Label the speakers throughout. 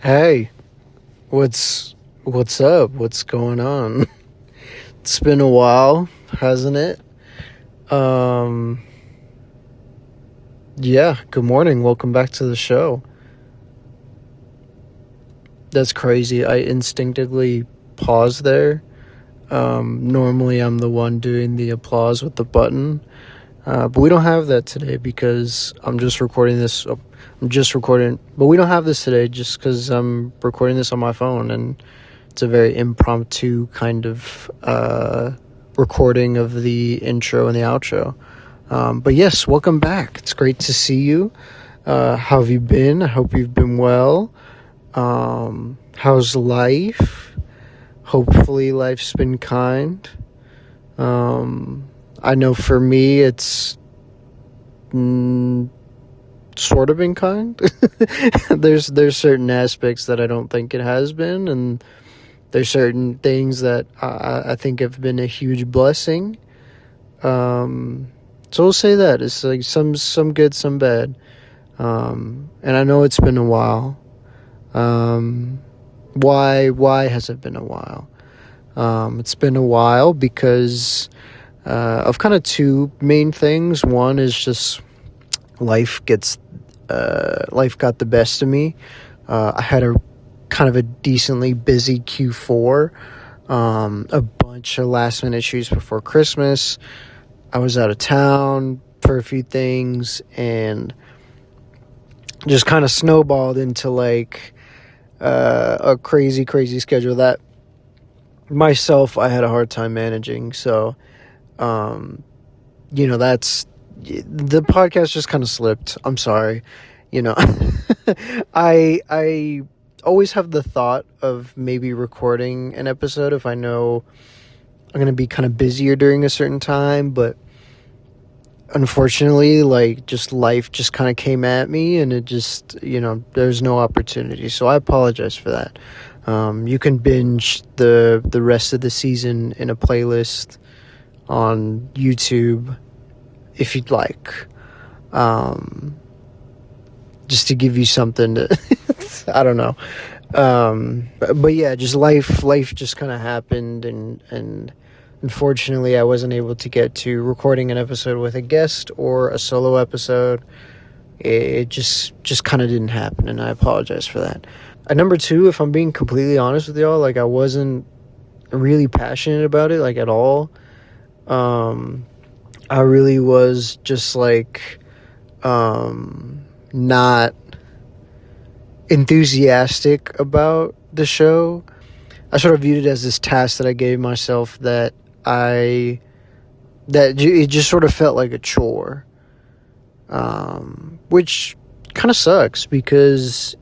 Speaker 1: Hey, what's up? What's going on? It's been a while, hasn't it? Um yeah, good morning. Welcome back to the show. That's crazy. I instinctively paused there. Normally I'm the one doing the applause with the button. But we don't have that today because I'm just recording this. I'm just recording, but we don't have this today just because I'm recording this on my phone, and it's a very impromptu kind of recording of the intro and the outro. But yes, welcome back. It's great to see you. How have you been? I hope you've been well. How's life? Hopefully life's been kind. I know for me it's sort of been kind. there's certain aspects that I don't think it has been, and there's certain things that I think have been a huge blessing. So we'll say that it's like some good, some bad. And I know it's been a while. Why has it been a while? It's been a while because of kind of two main things. One is just life got the best of me. I had a kind of a decently busy Q4, a bunch of last minute shoots before Christmas. I was out of town for a few things and just kind of snowballed into like a crazy schedule that myself I had a hard time managing. So that's the podcast just kind of slipped. I'm sorry. I always have the thought of maybe recording an episode if I know I'm going to be kind of busier during a certain time, but unfortunately, like, just life just kind of came at me, and it just, there's no opportunity. So I apologize for that. You can binge the rest of the season in a playlist on YouTube if you'd like. Just to give you something to I don't know. But yeah, just life just kind of happened, and unfortunately I wasn't able to get to recording an episode with a guest or a solo episode. It just kind of didn't happen, and I apologize for that. Number two, if I'm being completely honest with y'all, like, I wasn't really passionate about it, like, at all. I really was just like not enthusiastic about the show. I sort of viewed it as this task that I gave myself that it just sort of felt like a chore, which kind of sucks because,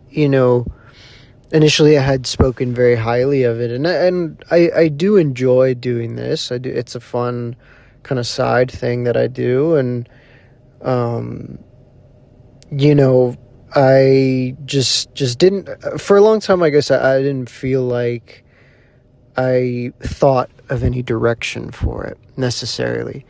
Speaker 1: initially I had spoken very highly of it, and I do enjoy doing this. I do. It's a fun kind of side thing that I do, and I just didn't, for a long time, I guess I didn't feel like I thought of any direction for it necessarily.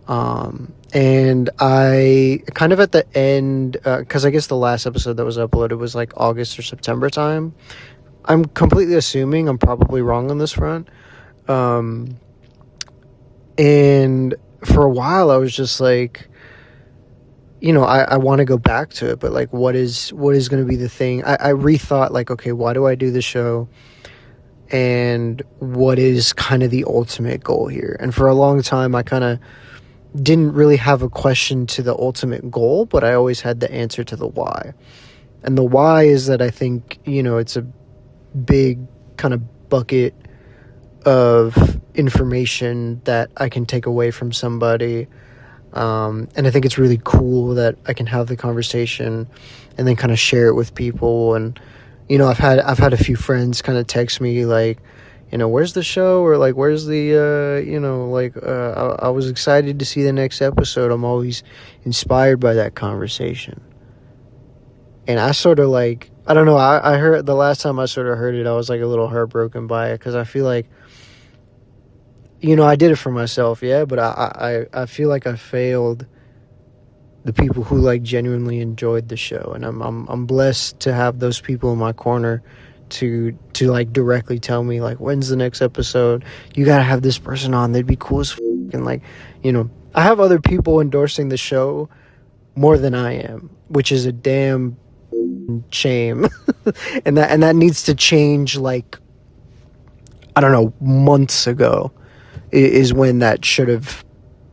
Speaker 1: And I kind of at the end, because I guess the last episode that was uploaded was like August or September time. I'm completely assuming, I'm probably wrong on this front. And for a while I was just like, I want to go back to it, but like, what is going to be the thing? I rethought, like, okay, why do I do the show? And what is kind of the ultimate goal here? And for a long time, I kind of didn't really have a question to the ultimate goal, but I always had the answer to the why. And the why is that I think, it's a big kind of bucket of information that I can take away from somebody. And I think it's really cool that I can have the conversation and then kind of share it with people. And, I've had a few friends kind of text me like, where's the show? Or like, where's the, I was excited to see the next episode. I'm always inspired by that conversation. And I sort of like, I don't know, I heard, the last time I sort of heard it, I was like a little heartbroken by it, because I feel like, I did it for myself, yeah, but I feel like I failed the people who like genuinely enjoyed the show, and I'm blessed to have those people in my corner to like directly tell me like, when's the next episode, you gotta have this person on, they'd be cool as and like, I have other people endorsing the show more than I am, which is a damn shame. and that needs to change. Like, I don't know, months ago is when that should have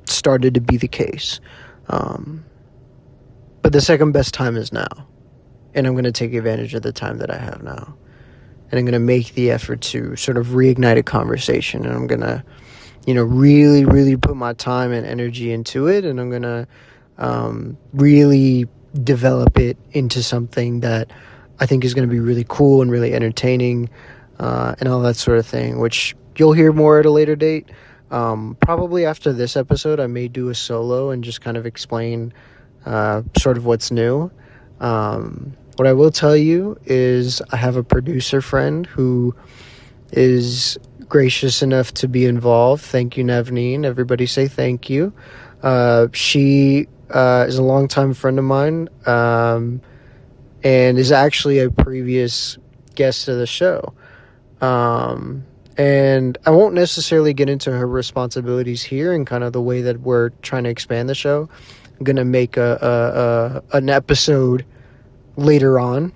Speaker 1: started to be the case. But the second best time is now, and I'm going to take advantage of the time that I have now, and I'm going to make the effort to sort of reignite a conversation, and I'm going to really, really put my time and energy into it, and I'm going to really develop it into something that I think is going to be really cool and really entertaining, and all that sort of thing, which you'll hear more at a later date. Probably after this episode, I may do a solo and just kind of explain sort of what's new. What I will tell you is I have a producer friend who is gracious enough to be involved. Thank you, Navneen. Everybody say thank you. She is a longtime friend of mine, and is actually a previous guest of the show. And I won't necessarily get into her responsibilities here and kind of the way that we're trying to expand the show. I'm going to make an episode later on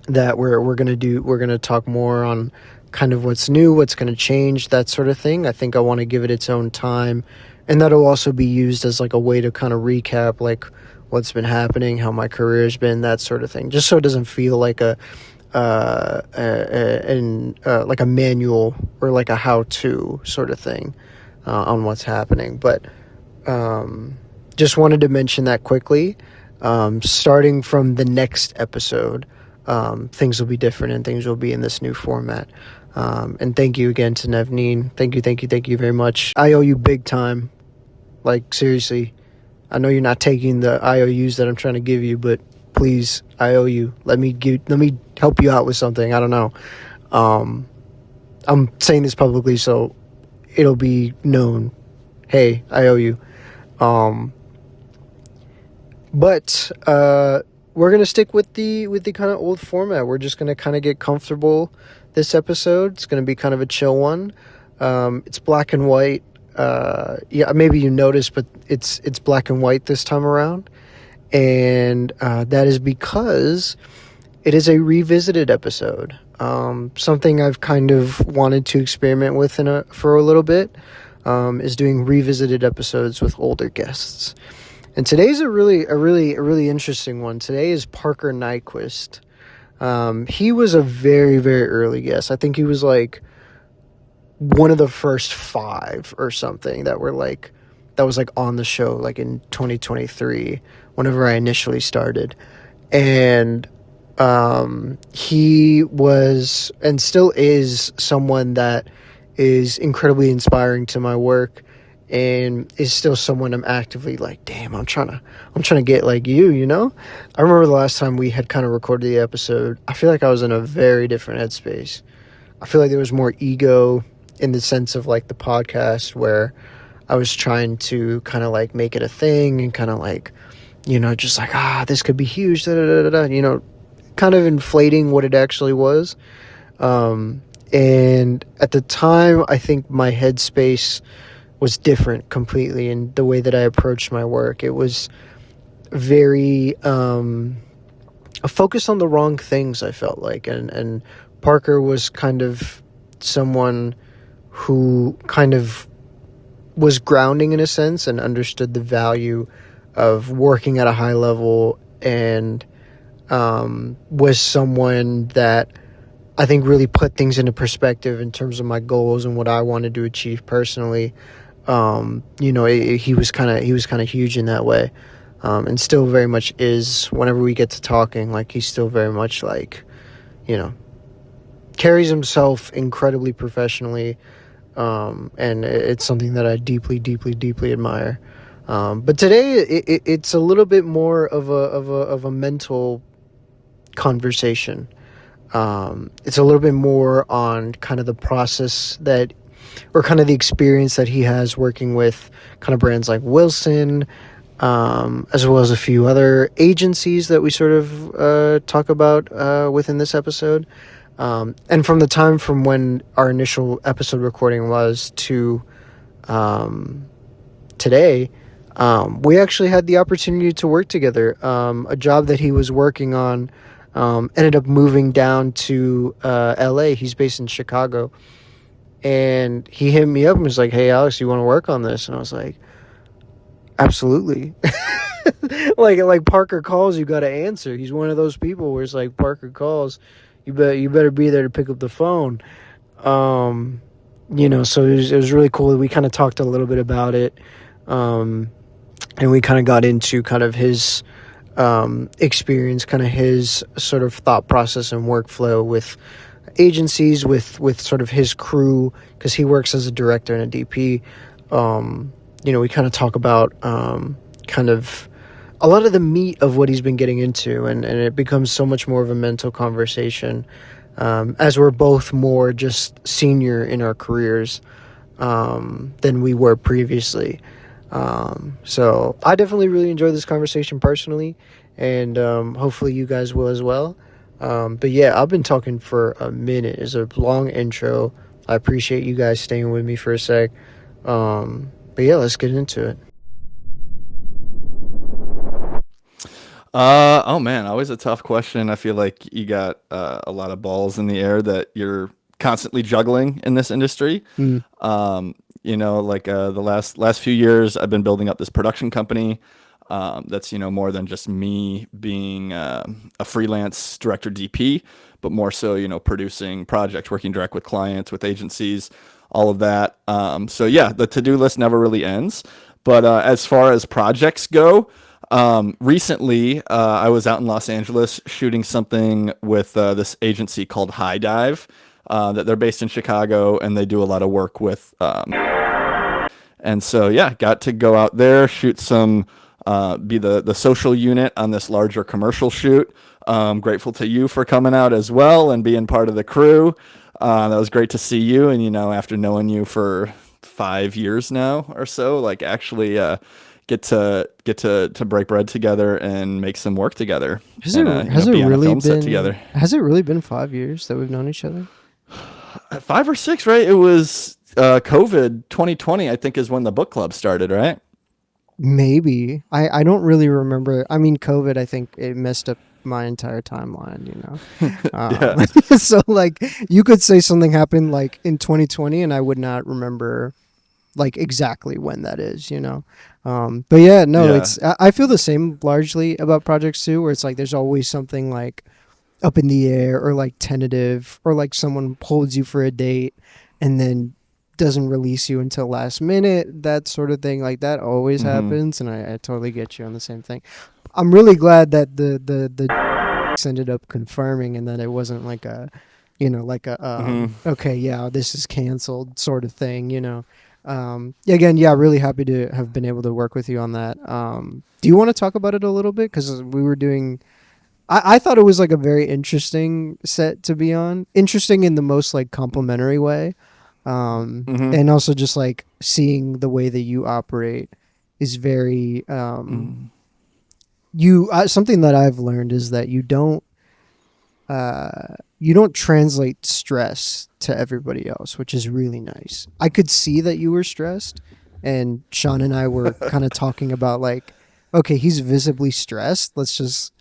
Speaker 1: that we're going to do. We're going to talk more on kind of what's new, what's going to change, that sort of thing. I think I want to give it its own time, and that'll also be used as like a way to kind of recap like what's been happening, how my career's been, that sort of thing, just so it doesn't feel like a manual or like a how-to sort of thing on what's happening. But just wanted to mention that quickly. Starting from the next episode, things will be different and things will be in this new format. And thank you again to Navneen. Thank you very much. I owe you big time. Like, seriously. I know you're not taking the IOUs that I'm trying to give you, but please, I owe you. Let me help you out with something. I don't know. I'm saying this publicly, so it'll be known. Hey, I owe you. But we're gonna stick with the kind of old format. We're just gonna kind of get comfortable this episode. It's gonna be kind of a chill one. It's black and white. Yeah, maybe you noticed, but it's black and white this time around. And that is because it is a revisited episode. Something I've kind of wanted to experiment with for a little bit is doing revisited episodes with older guests. And today's a really interesting one. Today is Parker Nyquist. He was a very, very early guest. I think he was like one of the first 5 or something that was like on the show like in 2023 whenever I initially started. And he was and still is someone that is incredibly inspiring to my work, and is still someone I'm actively like, damn, I'm trying to get like you know? I remember the last time we had kind of recorded the episode, I feel like I was in a very different headspace. I feel like there was more ego in the sense of like the podcast, where I was trying to kind of like make it a thing and kind of like, just like, this could be huge, kind of inflating what it actually was. And at the time, I think my headspace was different completely in the way that I approached my work. It was very focused on the wrong things, I felt like. And Parker was kind of someone who kind of was grounding in a sense and understood the value of working at a high level, and was someone that I think really put things into perspective in terms of my goals and what I wanted to achieve personally. He was kind of huge in that way, and still very much is. Whenever we get to talking, like, he's still very much like, carries himself incredibly professionally, and it's something that I deeply, deeply, deeply admire. But today it's a little bit more of a mental conversation. It's a little bit more on kind of the process or kind of the experience that he has working with kind of brands like Wilson, as well as a few other agencies that we sort of talk about within this episode. And from the time from when our initial episode recording was to um, today, we actually had the opportunity to work together. A job that he was working on ended up moving down to LA. He's based in Chicago. And he hit me up and was like, "Hey, Alex, you want to work on this?" And I was like, "Absolutely." Like Parker calls, you got to answer. He's one of those people where it's like Parker calls, you better be there to pick up the phone. Um, so it was really cool. We kind of talked a little bit about it, um, and we kind of got into kind of his experience, kind of his sort of thought process and workflow with agencies, with sort of his crew, because he works as a director and a DP. We kind of talk about kind of a lot of the meat of what he's been getting into, and it becomes so much more of a mental conversation as we're both more just senior in our careers than we were previously. So I definitely really enjoyed this conversation personally, and hopefully you guys will as well. But yeah, I've been talking for a minute. It's a long intro. I appreciate you guys staying with me for a sec. But yeah, let's get into it.
Speaker 2: Oh man, always a tough question. I feel like you got a lot of balls in the air that you're constantly juggling in this industry.
Speaker 1: Mm.
Speaker 2: Like the last few years, I've been building up this production company. That's more than just me being a freelance director DP, but more so producing projects, working direct with clients, with agencies, all of that. So yeah, the to do list never really ends. But as far as projects go, recently, I was out in Los Angeles shooting something with this agency called High Dive. That they're based in Chicago, and they do a lot of work with. And so yeah, got to go out there, shoot some, be the social unit on this larger commercial shoot. Grateful to you for coming out as well and being part of the crew. That was great to see you, and after knowing you for 5 years now or so, like actually get to break bread together and make some work together,
Speaker 1: Has it
Speaker 2: and
Speaker 1: has it
Speaker 2: be on a
Speaker 1: really
Speaker 2: film set
Speaker 1: been
Speaker 2: together.
Speaker 1: has it really been 5 years that we've known each other?
Speaker 2: 5 or 6, right? It was COVID 2020, I think, is when the book club started, right?
Speaker 1: Maybe. I don't really remember. I mean, COVID, I think it messed up my entire timeline.
Speaker 2: Yeah.
Speaker 1: So like you could say something happened like in 2020 and I would not remember like exactly when that is. But yeah, no,
Speaker 2: Yeah.
Speaker 1: I feel the same largely about projects too, where it's like there's always something like up in the air or like tentative, or like someone holds you for a date and then doesn't release you until last minute, that sort of thing. Like that always
Speaker 2: Mm-hmm.
Speaker 1: happens, and I totally get you on the same thing. I'm really glad that the ended up confirming, and that it wasn't like a like a
Speaker 2: Mm-hmm.
Speaker 1: okay, yeah, this is canceled sort of thing. Again, yeah, really happy to have been able to work with you on that. Do you want to talk about it a little bit, because we were doing I thought it was like a very interesting set to be on. Interesting in the most like complimentary way.
Speaker 2: Mm-hmm.
Speaker 1: And also just like seeing the way that you operate is very
Speaker 2: Mm-hmm.
Speaker 1: you something that I've learned is that you don't translate stress to everybody else, which is really nice. I could see that you were stressed, and Sean and I were kind of talking about like, okay, he's visibly stressed. Let's just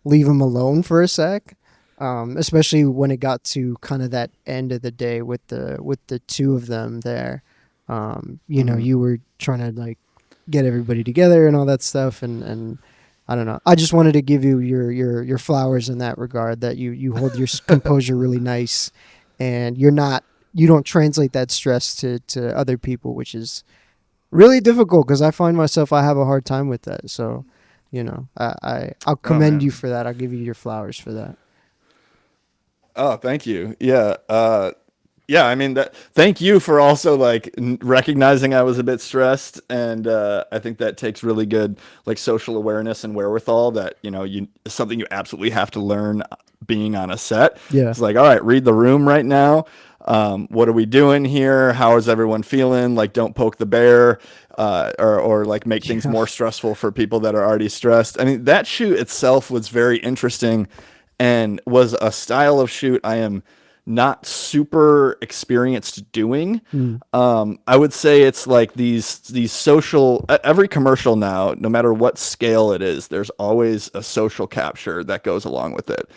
Speaker 1: leave him alone for a sec. Especially when it got to kind of that end of the day with the two of them there.
Speaker 2: Mm-hmm.
Speaker 1: You were trying to like get everybody together and all that stuff, and I don't know. I just wanted to give you your flowers in that regard. That you hold your composure really nice, and you don't translate that stress to other people, which is really difficult because I find myself I have a hard time with that. So, I'll
Speaker 2: Oh
Speaker 1: commend you
Speaker 2: man.
Speaker 1: for that. I'll give you your flowers for that.
Speaker 2: Oh, thank you. Yeah. Yeah, I mean that. Thank you for also like recognizing I was a bit stressed, and I think that takes really good like social awareness and wherewithal. That you something you absolutely have to learn being on a set.
Speaker 1: Yeah.
Speaker 2: It's like, all right, read the room right now. What are we doing here? How is everyone feeling? Like, don't poke the bear, or like make things
Speaker 1: Yeah.
Speaker 2: more stressful for people that are already stressed. I mean, that shoot itself was very interesting and was a style of shoot I am not super experienced doing.
Speaker 1: Mm.
Speaker 2: I would say it's like these social, every commercial now, no matter what scale it is, there's always a social capture that goes along with it.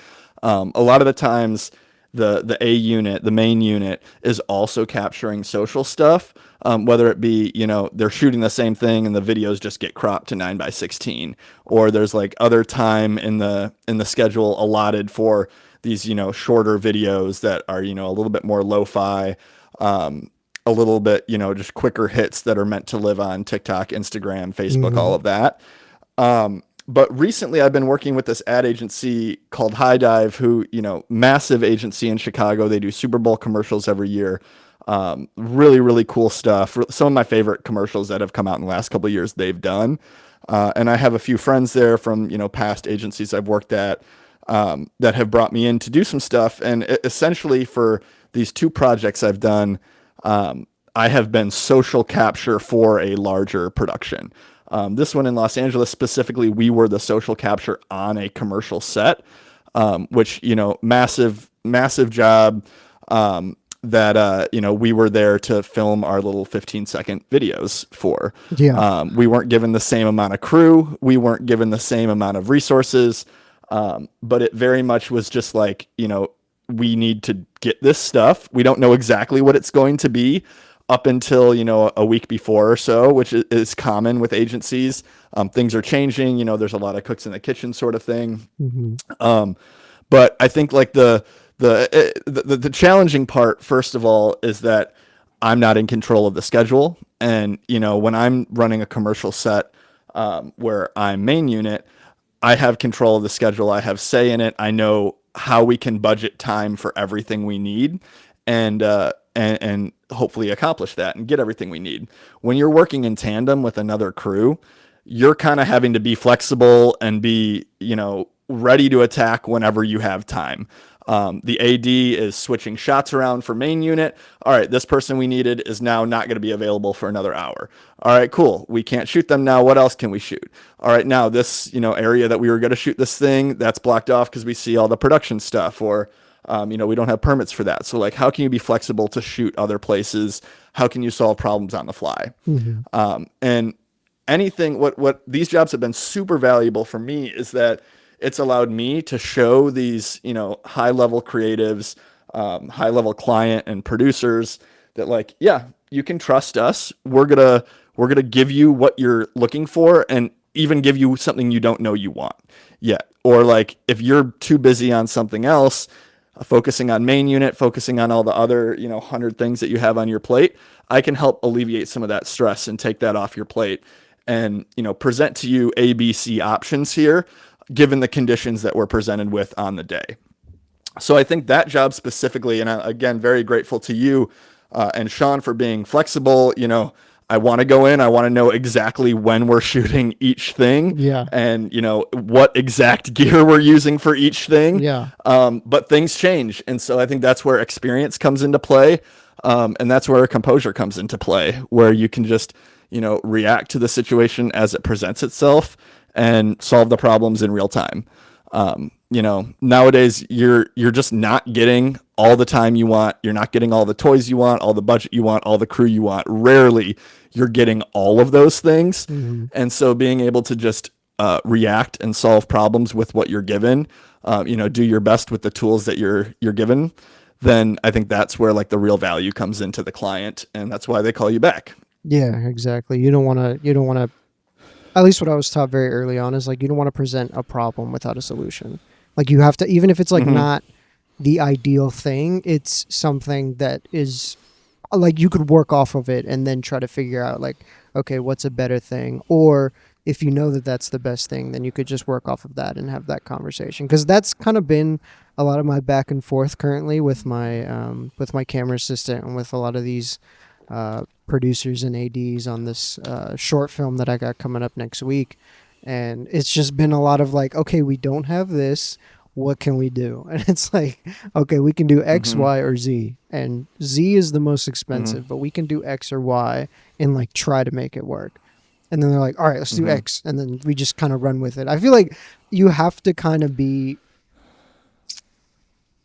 Speaker 2: A lot of the times, the A unit, the main unit, is also capturing social stuff. Whether it be, they're shooting the same thing and the videos just get cropped to 9:16, or there's like other time in the schedule allotted for these, shorter videos that are, a little bit more lo-fi, a little bit, just quicker hits that are meant to live on TikTok, Instagram, Facebook, all
Speaker 1: Hmm.
Speaker 2: of that. But recently I've been working with this ad agency called High Dive, who, massive agency in Chicago. They do Super Bowl commercials every year. Really, really cool stuff. Some of my favorite commercials that have come out in the last couple of years they've done. And I have a few friends there from, past agencies I've worked at, that have brought me in to do some stuff. And essentially for these two projects I've done, I have been social capture for a larger production. This one in Los Angeles specifically, we were the social capture on a commercial set, which, massive, massive job. That we were there to film our little 15-second videos for.
Speaker 1: Yeah.
Speaker 2: We weren't given the same amount of crew, we weren't given the same amount of resources, but it very much was just like, we need to get this stuff. We don't know exactly what it's going to be up until, a week before or so, which is common with agencies. Things are changing. There's a lot of cooks in the kitchen sort of thing.
Speaker 1: Hmm.
Speaker 2: But I think like the challenging part, first of all, is that I'm not in control of the schedule. And, when I'm running a commercial set, where I'm main unit, I have control of the schedule. I have say in it. I know how we can budget time for everything we need, and hopefully accomplish that and get everything we need. When you're working in tandem with another crew, you're kind of having to be flexible and be, ready to attack whenever you have time. The AD is switching shots around for main unit. All right, this person we needed is now not going to be available for another hour. All right, cool. We can't shoot them now. What else can we shoot? All right, now this, area that we were going to shoot this thing, that's blocked off because we see all the production stuff, or we don't have permits for that. So like, how can you be flexible to shoot other places? How can you solve problems on the fly?
Speaker 1: Hmm.
Speaker 2: And anything, what these jobs have been super valuable for me is that it's allowed me to show these, high level creatives, high level client and producers that like, yeah, you can trust us. We're gonna give you what you're looking for, and even give you something you don't know you want yet. Or like, if you're too busy on something else, focusing on main unit, focusing on all the other, 100 things that you have on your plate, I can help alleviate some of that stress and take that off your plate, and, present to you ABC options here, given the conditions that we're presented with on the day. So I think that job specifically, and again, very grateful to you, and Sean, for being flexible. I want to go in, I want to know exactly when we're shooting each thing,
Speaker 1: Yeah.
Speaker 2: and, what exact gear we're using for each thing.
Speaker 1: Yeah.
Speaker 2: But things change. And so I think that's where experience comes into play. And that's where composure comes into play, where you can just, react to the situation as it presents itself and solve the problems in real time. Nowadays you're just not getting all the time you want. You're not getting all the toys you want, all the budget you want, all the crew you want. Rarely you're getting all of those things.
Speaker 1: Hmm.
Speaker 2: And so being able to just react and solve problems with what you're given, do your best with the tools that you're given, then I think that's where like the real value comes into the client, and that's why they call you back.
Speaker 1: Yeah, exactly. You don't want to, at least what I was taught very early on is like, you don't want to present a problem without a solution. Like, you have to, even if it's like
Speaker 2: Mm-hmm.
Speaker 1: not the ideal thing, it's something that is like, you could work off of it and then try to figure out like, okay, what's a better thing? Or if you know that that's the best thing, then you could just work off of that and have that conversation. Because that's kind of been a lot of my back and forth currently with my camera assistant and with a lot of these producers and ads on this short film that I got coming up next week. And it's just been a lot of like, okay, we don't have this. what can we do? And it's like, okay, we can do X,
Speaker 2: Mm-hmm.
Speaker 1: Y, or Z. And Z is the most
Speaker 2: Mm-hmm.
Speaker 1: expensive, but we can do X or Y and like try to make it work. And then they're like, all right, let's do
Speaker 2: Mm-hmm.
Speaker 1: X. And then we just kind of run with it. I feel like you have to kind of be,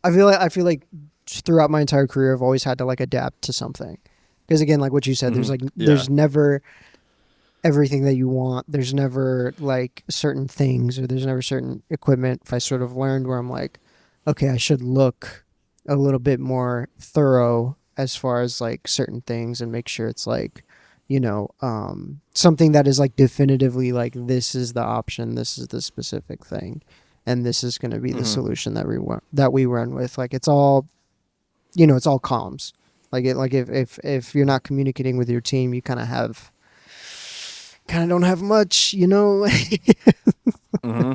Speaker 1: I feel like throughout my entire career, I've always had to like adapt to something. Because again, like what you said,
Speaker 2: Mm-hmm. Yeah.
Speaker 1: there's never everything that you want. There's never like certain things or there's never certain equipment. If I sort of learned where I'm like, okay, I should look a little bit more thorough as far as like certain things and make sure it's like, something that is like definitively like this is the option, this is the specific thing, and this is going to be the
Speaker 2: Mm-hmm.
Speaker 1: solution that we run with. Like it's all comms. Like if you're not communicating with your team, you kind of don't have much,
Speaker 2: Mm-hmm.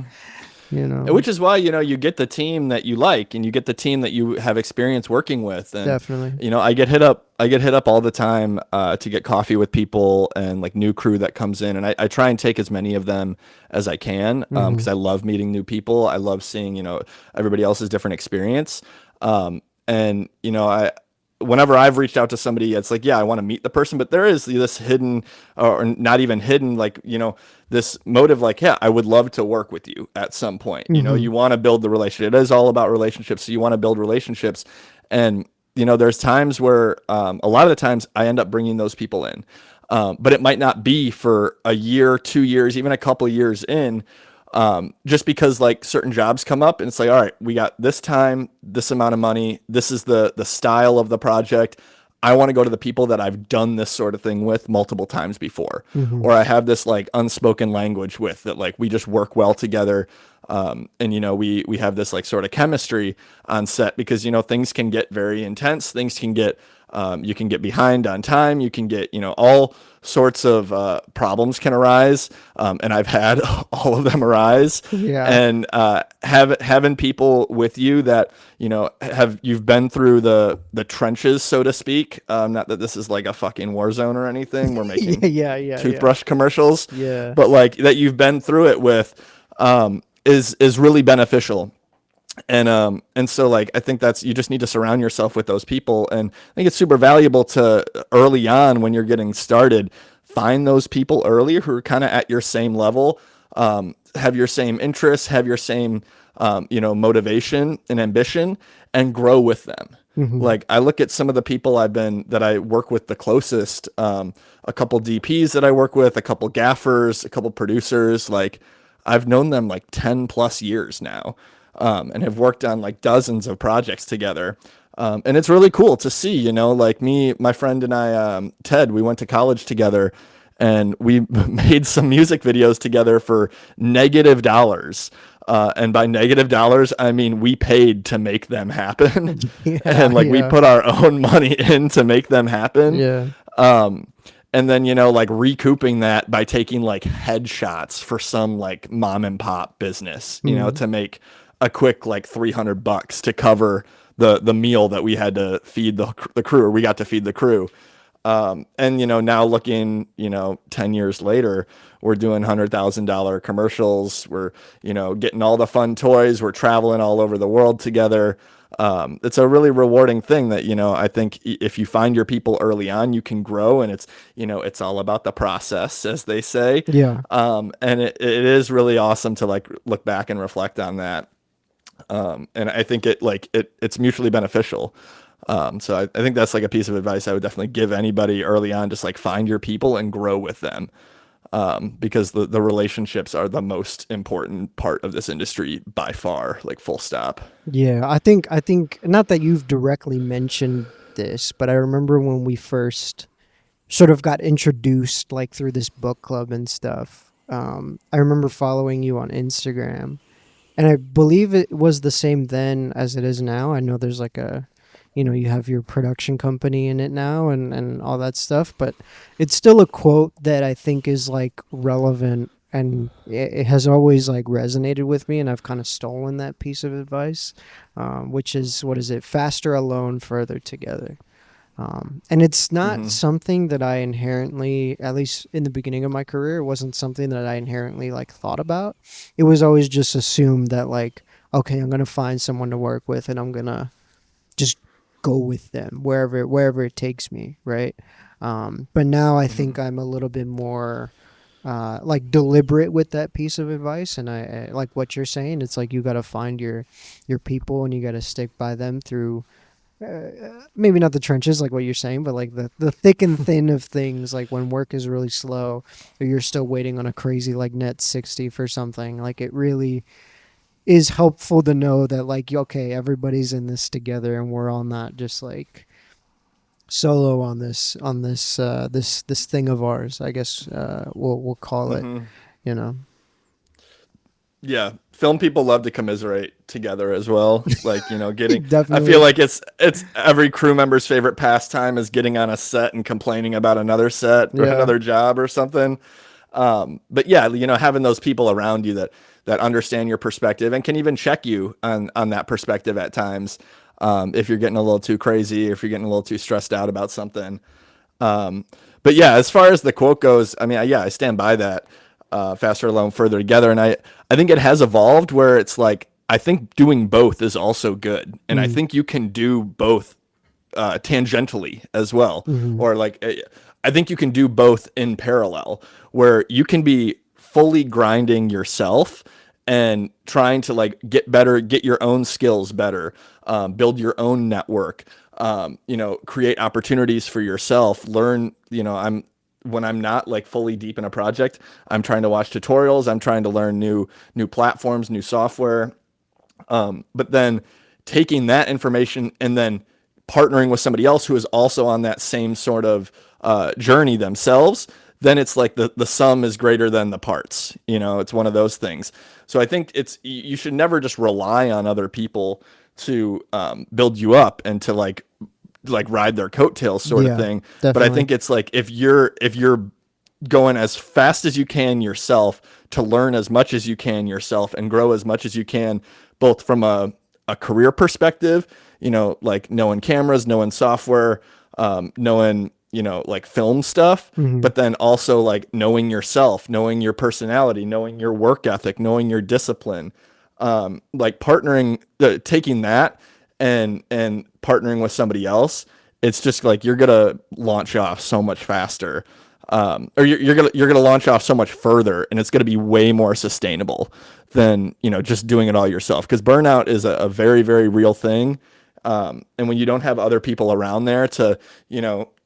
Speaker 1: you know,
Speaker 2: Which is why, you get the team that you like and you get the team that you have experience working with. And,
Speaker 1: definitely.
Speaker 2: I get hit up all the time to get coffee with people and like new crew that comes in. And I try and take as many of them as I can
Speaker 1: Hmm.
Speaker 2: because I love meeting new people. I love seeing, everybody else's different experience. And, whenever I've reached out to somebody, it's like, yeah, I want to meet the person, but there is this hidden or not even hidden, like, this motive, like, yeah, I would love to work with you at some point.
Speaker 1: Hmm.
Speaker 2: You want to build the relationship. It is all about relationships. So you want to build relationships. And, there's times where a lot of the times I end up bringing those people in. But it might not be for a year, 2 years, even a couple of years in, just because like certain jobs come up and it's like, all right, we got this time, this amount of money, this is the style of the project. I want to go to the people that I've done this sort of thing with multiple times before,
Speaker 1: Hmm.
Speaker 2: or I have this like unspoken language with that, like we just work well together. And we have this like sort of chemistry on set because things can get very intense. Things can get you can get behind on time. You can get all sorts of problems can arise, and I've had all of them arise.
Speaker 1: Yeah.
Speaker 2: And having people with you that you've been through the trenches, so to speak. Not that this is like a fucking war zone or anything. We're
Speaker 1: Yeah.
Speaker 2: making
Speaker 1: Yeah. Yeah. Yeah.
Speaker 2: toothbrush commercials,
Speaker 1: Yeah.
Speaker 2: but like that you've been through it with is really beneficial. And so like I think that's you just need to surround yourself with those people, and I think it's super valuable to early on when you're getting started find those people early who are kind of at your same level, have your same interests, have your same motivation and ambition, and grow with them.
Speaker 1: Hmm.
Speaker 2: Like I look at some of the people that I work with the closest, a couple DPs that I work with, a couple gaffers, a couple producers. Like I've known them like 10 plus years now, and have worked on like dozens of projects together. And it's really cool to see, like me, my friend and I, Ted, we went to college together and we made some music videos together for negative dollars. And by negative dollars, I mean we paid to make them happen.
Speaker 1: Yeah.
Speaker 2: And like we
Speaker 1: Yeah.
Speaker 2: put our own money in to make them happen.
Speaker 1: Yeah.
Speaker 2: And then like recouping that by taking like headshots for some like mom and pop business,
Speaker 1: Mm.
Speaker 2: to make a quick like $300 to cover the meal that we had to feed the crew, or we got to feed the crew. And now looking 10 years later, we're doing $100,000 commercials. We're getting all the fun toys. We're traveling all over the world together. It's a really rewarding thing that I think if you find your people early on, you can grow, and it's all about the process, as they say.
Speaker 1: Yeah.
Speaker 2: And it is really awesome to like look back and reflect on that. And I think it's mutually beneficial. So I think that's like a piece of advice I would definitely give anybody early on. Just like find your people and grow with them, because the relationships are the most important part of this industry by far, like full stop.
Speaker 1: Yeah. I think not that you've directly mentioned this, but I remember when we first sort of got introduced like through this book club and stuff. I remember following you on Instagram. And I believe it was the same then as it is now. I know there's like you have your production company in it now and all that stuff, but it's still a quote that I think is like relevant and it has always like resonated with me. And I've kind of stolen that piece of advice, which is, what is it? Faster alone, further together. And it's not
Speaker 2: Mm-hmm.
Speaker 1: something that I inherently, at least in the beginning of my career, it wasn't something that I inherently like thought about. It was always just assumed that like, okay, I'm gonna find someone to work with, and I'm gonna just go with them wherever it takes me, right? But now I think
Speaker 2: Hmm.
Speaker 1: I'm a little bit more like deliberate with that piece of advice, and I like what you're saying. It's like you got to find your people, and you got to stick by them through maybe not the trenches like what you're saying, but like the thick and thin of things, like when work is really slow or you're still waiting on a crazy like net 60 for something. Like it really is helpful to know that like okay, everybody's in this together and we're all not just like solo on this thing of ours, I guess we'll call it,
Speaker 2: Hmm.
Speaker 1: you know.
Speaker 2: Yeah, film people love to commiserate together as well. Like, getting I feel
Speaker 1: Definitely.
Speaker 2: like it's every crew member's favorite pastime is getting on a set and complaining about another set or
Speaker 1: Yeah.
Speaker 2: another job or something. But yeah, having those people around you that understand your perspective and can even check you on that perspective at times. If you're getting a little too crazy, if you're getting a little too stressed out about something. Um, but yeah, as far as the quote goes, I mean, yeah, I stand by that. Faster alone, further together, and I think it has evolved where it's like I think doing both is also good, and I
Speaker 1: Mm.
Speaker 2: think you can do both tangentially as well,
Speaker 1: Hmm.
Speaker 2: or like I think you can do both in parallel, where you can be fully grinding yourself and trying to like get better, get your own skills better, build your own network, create opportunities for yourself, learn, when I'm not like fully deep in a project, I'm trying to watch tutorials, I'm trying to learn new platforms, new software, but then taking that information and then partnering with somebody else who is also on that same sort of journey themselves, then it's like the sum is greater than the parts. It's one of those things. So I think you should never just rely on other people to build you up and to like ride their coattails sort of
Speaker 1: Yeah,
Speaker 2: thing. But I
Speaker 1: definitely.
Speaker 2: think it's like if you're going as fast as you can yourself to learn as much as you can yourself and grow as much as you can, both from a career perspective, like knowing cameras, knowing software, knowing, like film stuff,
Speaker 1: Hmm.
Speaker 2: but then also like knowing yourself, knowing your personality, knowing your work ethic, knowing your discipline, like partnering, taking that and partnering with somebody else, it's just like you're gonna launch off so much faster, or you're gonna launch off so much further, and it's gonna be way more sustainable than just doing it all yourself. Because burnout is a very very real thing, and when you don't have other people around there to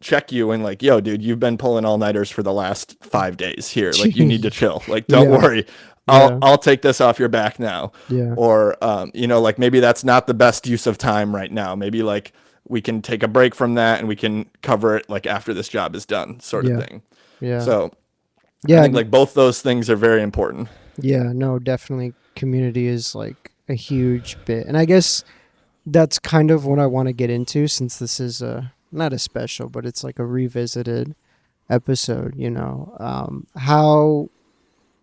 Speaker 2: check you and like, yo, dude, you've been pulling all nighters for the last 5 days here. Like, you need to chill. Like, don't
Speaker 1: Yeah.
Speaker 2: worry, I'll
Speaker 1: Yeah.
Speaker 2: I'll take this off your back now.
Speaker 1: Yeah.
Speaker 2: Or like maybe that's not the best use of time right now. Maybe like we can take a break from that and we can cover it like after this job is done, sort of
Speaker 1: Yeah.
Speaker 2: thing.
Speaker 1: Yeah.
Speaker 2: So I
Speaker 1: Yeah.
Speaker 2: think like both those things are very important.
Speaker 1: Yeah. No, definitely community is like a huge bit. And I guess that's kind of what I want to get into, since this is a not a special, but it's like a revisited episode, how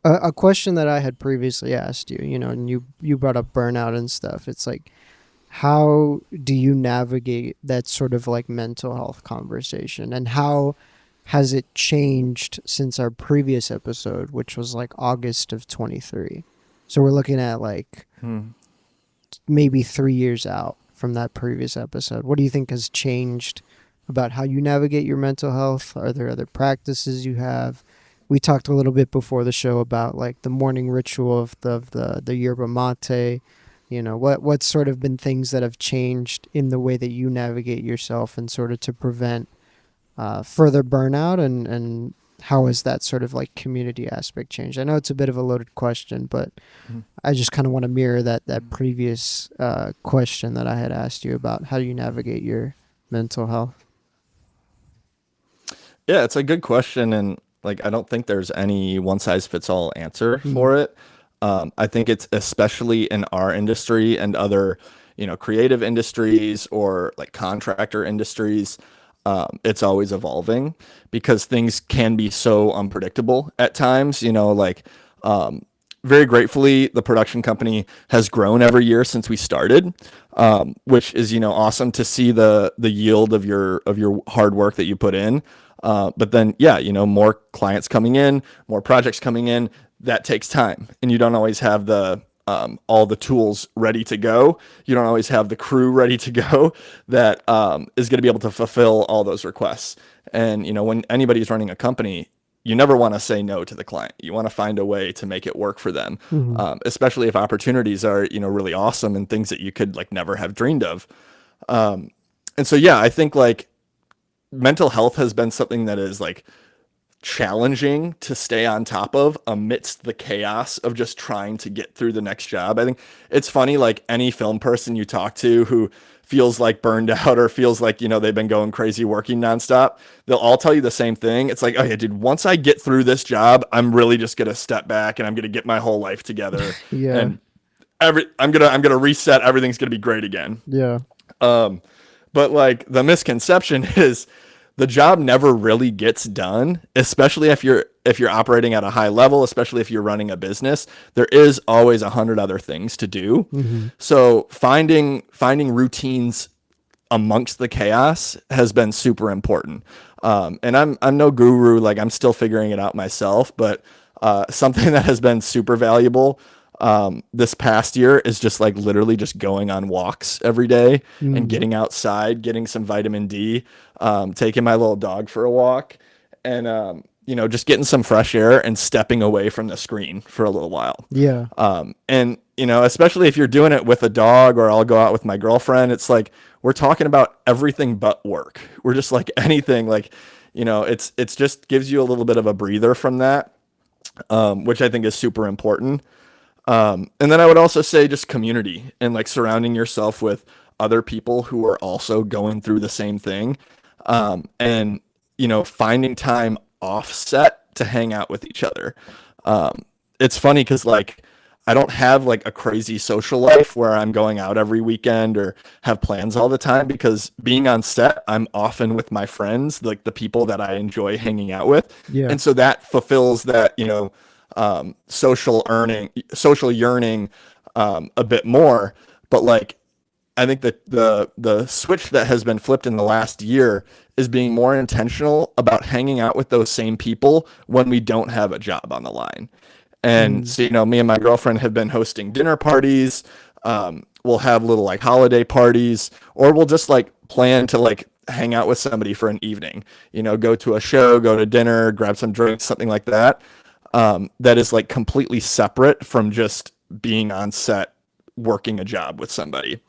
Speaker 1: a question that I had previously asked you, and you brought up burnout and stuff. It's like, how do you navigate that sort of like mental health conversation, and how has it changed since our previous episode, which was like August of 23? So we're looking at like
Speaker 2: Hmm.
Speaker 1: maybe 3 years out from that previous episode. What do you think has changed about how you navigate your mental health? Are there other practices you have? We talked a little bit before the show about like the morning ritual of the yerba mate. What's sort of been things that have changed in the way that you navigate yourself, and sort of to prevent further burnout, and how has that sort of like community aspect changed? I know it's a bit of a loaded question, but I just kind of want to mirror that previous question that I had asked you about how do you navigate your mental health.
Speaker 2: Yeah, it's a good question, and like I don't think there's any one size fits all answer
Speaker 1: Mm.
Speaker 2: for it. I think it's especially in our industry and other, creative industries or like contractor industries. It's always evolving because things can be so unpredictable at times. Um, very gratefully, the production company has grown every year since we started, which is awesome to see the yield of your hard work that you put in. But then, yeah, more clients coming in, more projects coming in. That takes time, and you don't always have the all the tools ready to go. You don't always have the crew ready to go that is going to be able to fulfill all those requests. And when anybody's running a company, you never want to say no to the client. You want to find a way to make it work for them,
Speaker 1: Hmm.
Speaker 2: especially if opportunities are really awesome and things that you could like never have dreamed of. And so yeah, I think like mental health has been something that is like challenging to stay on top of amidst the chaos of just trying to get through the next job. I think it's funny, like any film person you talk to who feels like burned out or feels like, they've been going crazy working nonstop, they'll all tell you the same thing. It's like, oh yeah, dude, once I get through this job, I'm really just going to step back and I'm going to get my whole life together
Speaker 1: Yeah.
Speaker 2: and I'm going to reset. Everything's going to be great again.
Speaker 1: Yeah.
Speaker 2: But like the misconception is the job never really gets done, especially if you're operating at a high level, especially if you're running a business. There is always 100 other things to do.
Speaker 1: Hmm.
Speaker 2: So finding routines amongst the chaos has been super important. And I'm no guru, like I'm still figuring it out myself, but something that has been super valuable this past year is just like literally just going on walks every day and
Speaker 1: Mm.
Speaker 2: getting outside, getting some vitamin D, taking my little dog for a walk, and just getting some fresh air and stepping away from the screen for a little while.
Speaker 1: Yeah.
Speaker 2: And especially if you're doing it with a dog, or I'll go out with my girlfriend, it's like we're talking about everything but work. We're just like anything, like it's just gives you a little bit of a breather from that, which I think is super important. And then I would also say just community and like surrounding yourself with other people who are also going through the same thing. And, finding time offset to hang out with each other. It's funny because like I don't have like a crazy social life where I'm going out every weekend or have plans all the time, because being on set, I'm often with my friends, like the people that I enjoy hanging out with.
Speaker 1: Yeah.
Speaker 2: And so that fulfills that, social yearning a bit more. But like I think that the switch that has been flipped in the last year is being more intentional about hanging out with those same people when we don't have a job on the line. And
Speaker 1: Mm.
Speaker 2: so, me and my girlfriend have been hosting dinner parties. We'll have little like holiday parties, or we'll just like plan to like hang out with somebody for an evening, go to a show, go to dinner, grab some drinks, something like that. That is like completely separate from just being on set working a job with somebody.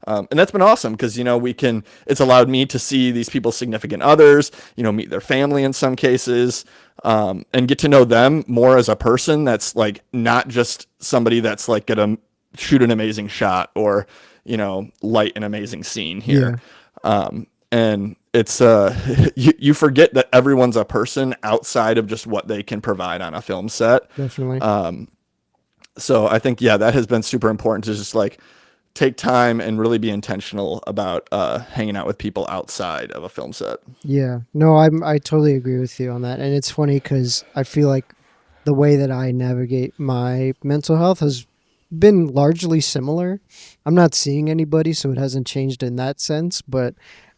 Speaker 2: And that's been awesome because, it's allowed me to see these people's significant others, meet their family in some cases, and get to know them more as a person that's like not just somebody that's like going to shoot an amazing shot or, light an amazing scene here.
Speaker 1: Yeah.
Speaker 2: And it's, you forget that everyone's a person outside of just what they can provide on a film set.
Speaker 1: Definitely.
Speaker 2: So I think, yeah, that has been super important to just like take time and really be intentional about hanging out with people outside of a film set.
Speaker 1: Yeah. No, I totally agree with you on that. And it's funny because I feel like the way that I navigate my mental health has been largely similar. I'm not seeing anybody, so it hasn't changed in that sense. But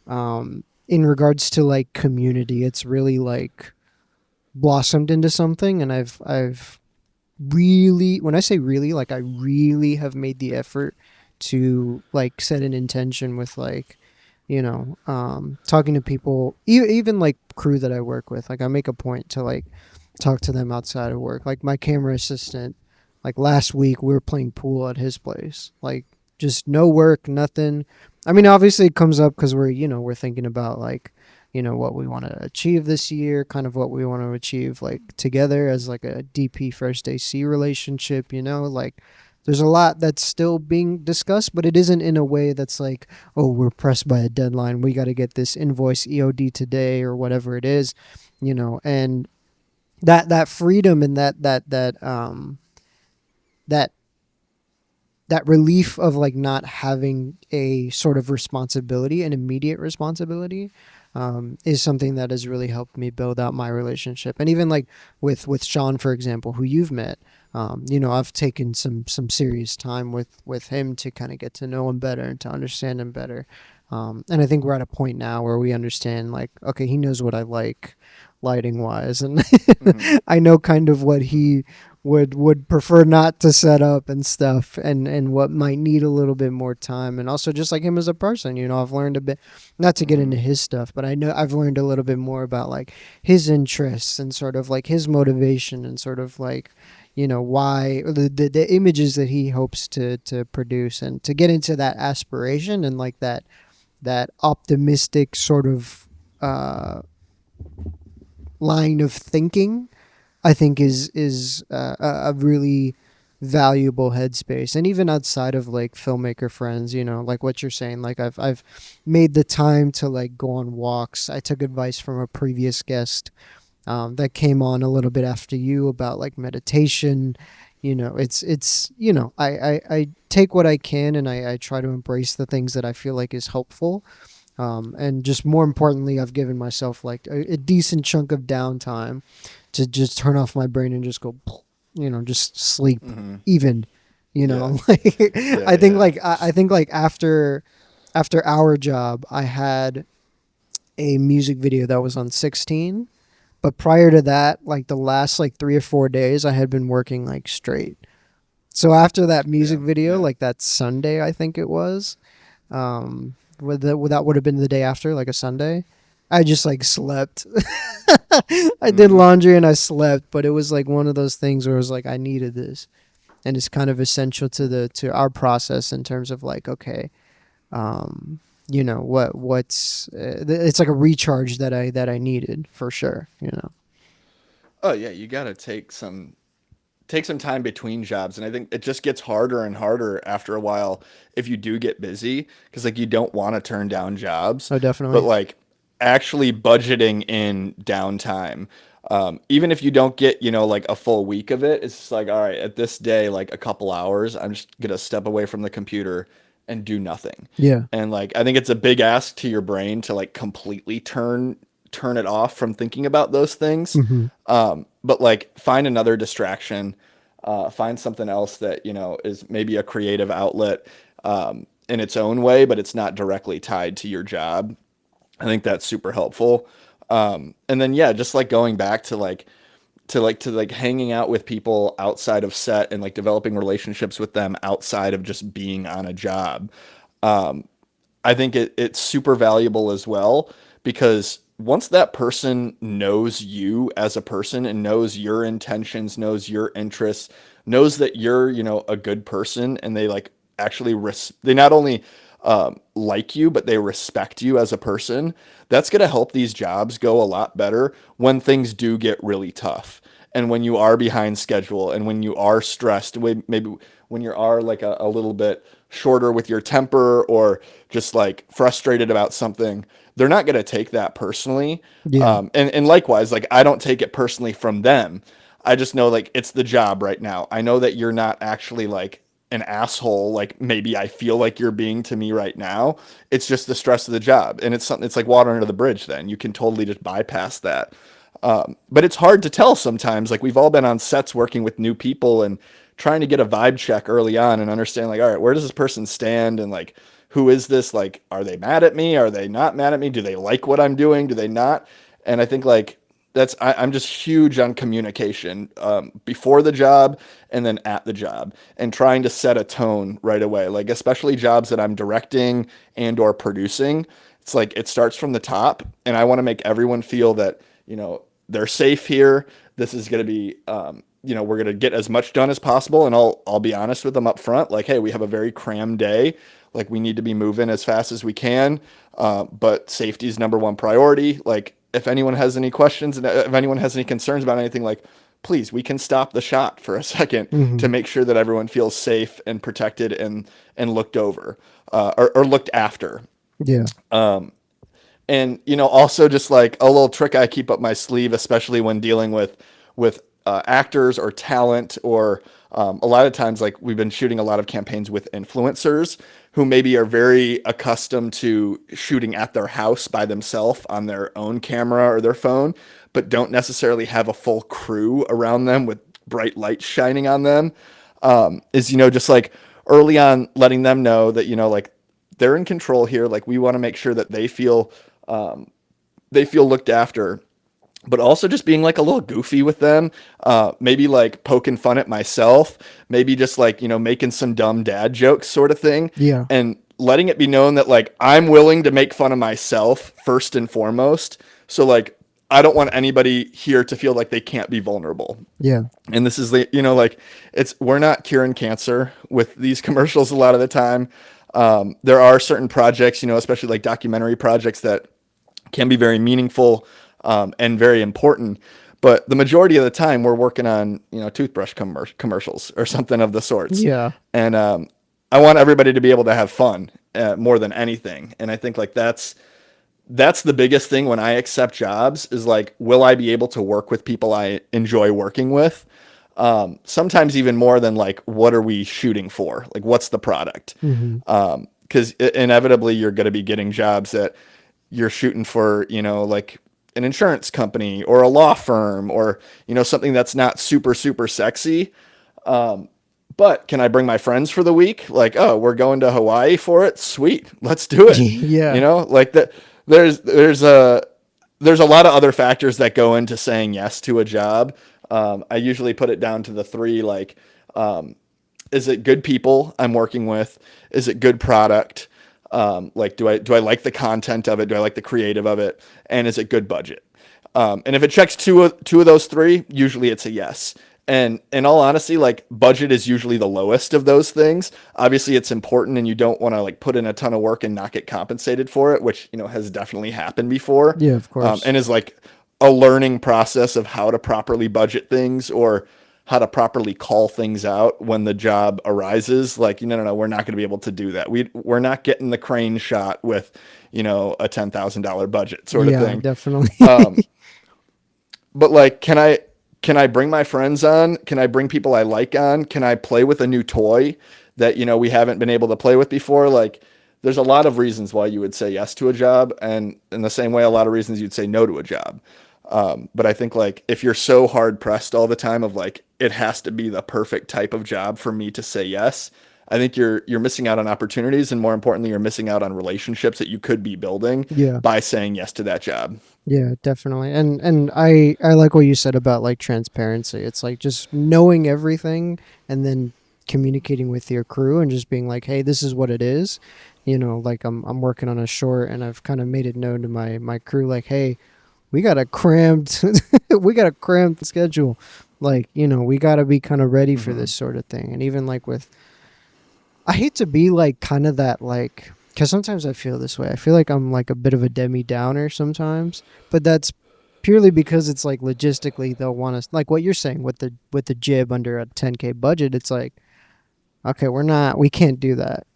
Speaker 1: in regards to like community, it's really like blossomed into something, and I've really, when I say really, like I really have made the effort to like set an intention with like, talking to people, even like crew that I work with. Like I make a point to like talk to them outside of work. Like my camera assistant, like last week we were playing pool at his place. Like just no work, nothing. I mean, obviously it comes up because we're thinking about like, what we want to achieve this year, kind of what we want to achieve like together as like a DP first AC relationship, like there's a lot that's still being discussed, but it isn't in a way that's like, oh, we're pressed by a deadline. We got to get this invoice EOD today or whatever it is, and that freedom and that that relief of like not having a sort of responsibility, an immediate responsibility, is something that has really helped me build out my relationship. And even like with Sean, for example, who you've met, I've taken some serious time with him to kind of get to know him better and to understand him better. And I think we're at a point now where we understand like, okay, he knows what I like lighting wise, and
Speaker 2: Mm-hmm.
Speaker 1: I know kind of would prefer not to set up and stuff, and what might need a little bit more time. And also just like him as a person, I've learned a bit, not to get into
Speaker 2: Mm-hmm.
Speaker 1: his stuff, but I know I've learned a little bit more about like his interests and sort of like his motivation and sort of like why the images that he hopes to produce, and to get into that aspiration and like that optimistic sort of line of thinking, I think is a really valuable headspace. And even outside of like filmmaker friends, like what you're saying, like I've made the time to like go on walks. I took advice from a previous guest that came on a little bit after you about like meditation. It's I take what I can, and I try to embrace the things that I feel like is helpful. And just more importantly, I've given myself like a decent chunk of downtime to just turn off my brain and just go, just sleep.
Speaker 2: Mm-hmm.
Speaker 1: Even,
Speaker 2: Yeah.
Speaker 1: like
Speaker 2: Yeah.
Speaker 1: I think
Speaker 2: Yeah.
Speaker 1: like I think like after our job, I had a music video that was on 16. But prior to that, like the last like 3 or 4 days, I had been working like straight. So after that music
Speaker 2: Yeah.
Speaker 1: video,
Speaker 2: Yeah.
Speaker 1: like that Sunday, I think it was, that would have been the day after, like a Sunday. I just like slept. I did
Speaker 2: Mm-hmm.
Speaker 1: laundry and I slept, but it was like one of those things where it was like I needed this, and it's kind of essential to our process in terms of like, okay, what's it's like a recharge that I needed for sure.
Speaker 2: Oh yeah, you got to take some time between jobs, and I think it just gets harder and harder after a while if you do get busy, because like you don't want to turn down jobs,
Speaker 1: Oh,
Speaker 2: but
Speaker 1: definitely.
Speaker 2: like actually budgeting in downtime, even if you don't get like a full week of it, it's just like, all right, at this day, like a couple hours, I'm just gonna step away from the computer and do nothing.
Speaker 1: Yeah.
Speaker 2: And like I think it's a big ask to your brain to like completely turn it off from thinking about those things.
Speaker 1: Hmm.
Speaker 2: But like find another distraction, find something else that is maybe a creative outlet in its own way, but it's not directly tied to your job. I think that's super helpful. And then yeah, just like going back to like hanging out with people outside of set and like developing relationships with them outside of just being on a job. I think it's super valuable as well, because once that person knows you as a person and knows your intentions, knows your interests, knows that you're, a good person, and they like actually they not only like you, but they respect you as a person, that's going to help these jobs go a lot better when things do get really tough. And when you are behind schedule, and when you are stressed, maybe when you are like a little bit shorter with your temper, or just like frustrated about something, they're not going to take that personally.
Speaker 1: Yeah.
Speaker 2: And likewise, like I don't take it personally from them. I just know like it's the job right now. I know that you're not actually like an asshole like maybe I feel like you're being to me right now. It's just the stress of the job, and it's something. It's like water under the bridge. Then you can totally just bypass that. But it's hard to tell sometimes. Like we've all been on sets working with new people and trying to get a vibe check early on and understand like, all right, where does this person stand, and like who is this? Like, are they mad at me? Are they not mad at me? Do they like what I'm doing? Do they not? And I think like I'm just huge on communication before the job and then at the job, and trying to set a tone right away. Like especially jobs that I'm directing and or producing, it's like it starts from the top, and I want to make everyone feel that they're safe here. This is going to be we're going to get as much done as possible, and I'll be honest with them up front, like, hey, we have a very crammed day, like we need to be moving as fast as we can, but safety is number one priority. Like if anyone has any questions, and if anyone has any concerns about anything, like please, we can stop the shot for a second to
Speaker 1: Hmm.
Speaker 2: make sure that everyone feels safe and protected and looked over, or looked after.
Speaker 1: Yeah.
Speaker 2: And also just like a little trick I keep up my sleeve, especially when dealing with actors or talent, or a lot of times like we've been shooting a lot of campaigns with influencers who maybe are very accustomed to shooting at their house by themselves on their own camera or their phone, but don't necessarily have a full crew around them with bright lights shining on them. Is just like early on letting them know that like they're in control here. Like we want to make sure that they feel looked after. but also just being like a little goofy with them, maybe like poking fun at myself, maybe just like, making some dumb dad jokes sort of thing,
Speaker 1: Yeah.
Speaker 2: and letting it be known that like I'm willing to make fun of myself first and foremost. So like I don't want anybody here to feel like they can't be vulnerable.
Speaker 1: Yeah.
Speaker 2: And this is the, like we're not curing cancer with these commercials a lot of the time. There are certain projects, especially like documentary projects that can be very meaningful, and very important. But the majority of the time, we're working on toothbrush commercials or something of the sorts,
Speaker 1: Yeah.
Speaker 2: and I want everybody to be able to have fun, more than anything. And I think like that's the biggest thing when I accept jobs is like, will I be able to work with people I enjoy working with? Sometimes even more than like, what are we shooting for? Like, what's the product?
Speaker 1: Hmm.
Speaker 2: Because inevitably you're going to be getting jobs that you're shooting for, like an insurance company or a law firm or, something that's not super, super sexy. But can I bring my friends for the week? Like, oh, we're going to Hawaii for it. Sweet. Let's do it.
Speaker 1: Yeah.
Speaker 2: Like that there's a lot of other factors that go into saying yes to a job. I usually put it down to the three, like, is it good people I'm working with? Is it good product? Like, do I like the content of it? Do I like the creative of it? And is it good budget? And if it checks two of those three, usually it's a yes. And in all honesty, like budget is usually the lowest of those things. Obviously, it's important, and you don't want to like put in a ton of work and not get compensated for it, which has definitely happened before,
Speaker 1: Yeah, of course.
Speaker 2: and is like a learning process of how to properly budget things or how to properly call things out when the job arises. Like, no, we're not going to be able to do that. We're not getting the crane shot with, a $10,000 budget sort of
Speaker 1: Yeah,
Speaker 2: thing.
Speaker 1: definitely.
Speaker 2: But like, can I bring my friends on? Can I bring people I like on? Can I play with a new toy that we haven't been able to play with before? Like, there's a lot of reasons why you would say yes to a job, and in the same way, a lot of reasons you'd say no to a job. But I think like if you're so hard pressed all the time of like it has to be the perfect type of job for me to say yes, I think you're missing out on opportunities, and more importantly, you're missing out on relationships that you could be building
Speaker 1: Yeah.
Speaker 2: by saying yes to that job.
Speaker 1: Yeah, definitely. And I like what you said about like transparency. It's like just knowing everything and then communicating with your crew and just being like, "Hey, this is what it is." Like I'm working on a short and I've kind of made it known to my crew like, "Hey, we got a cramped we got a cramped schedule. Like, we got to be kind of ready for
Speaker 2: Mm-hmm.
Speaker 1: this sort of thing." And even like with I hate to be like kind of that like because sometimes I feel this way. I feel like I'm like a bit of a Demi Downer sometimes, but that's purely because it's like logistically they'll want us like what you're saying with the jib under a 10K budget. It's like okay, we can't do that.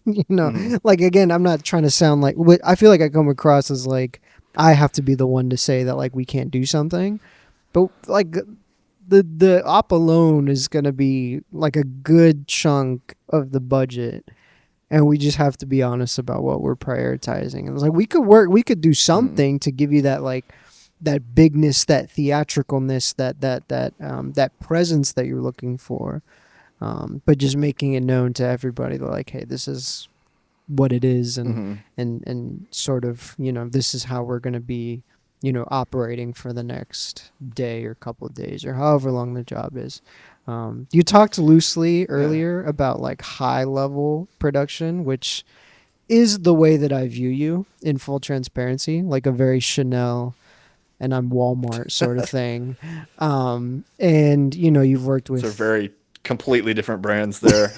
Speaker 1: you know,
Speaker 2: Mm-hmm.
Speaker 1: like again, I'm not trying to sound like I feel like I come across as like I have to be the one to say that like we can't do something, but like the op alone is going to be like a good chunk of the budget, and we just have to be honest about what we're prioritizing. And it's like we could do
Speaker 2: Mm-hmm.
Speaker 1: something to give you that like that bigness, that theatricalness, that presence that you're looking for. But just making it known to everybody that like, hey, this is what it is, and
Speaker 2: Mm-hmm.
Speaker 1: and sort of this is how we're going to be operating for the next day or couple of days or however long the job is. You talked loosely
Speaker 2: Yeah.
Speaker 1: earlier about like high level production, which is the way that I view you in full transparency, like a very Chanel and I'm Walmart sort of thing. And you've worked
Speaker 2: So
Speaker 1: with
Speaker 2: very completely different brands there.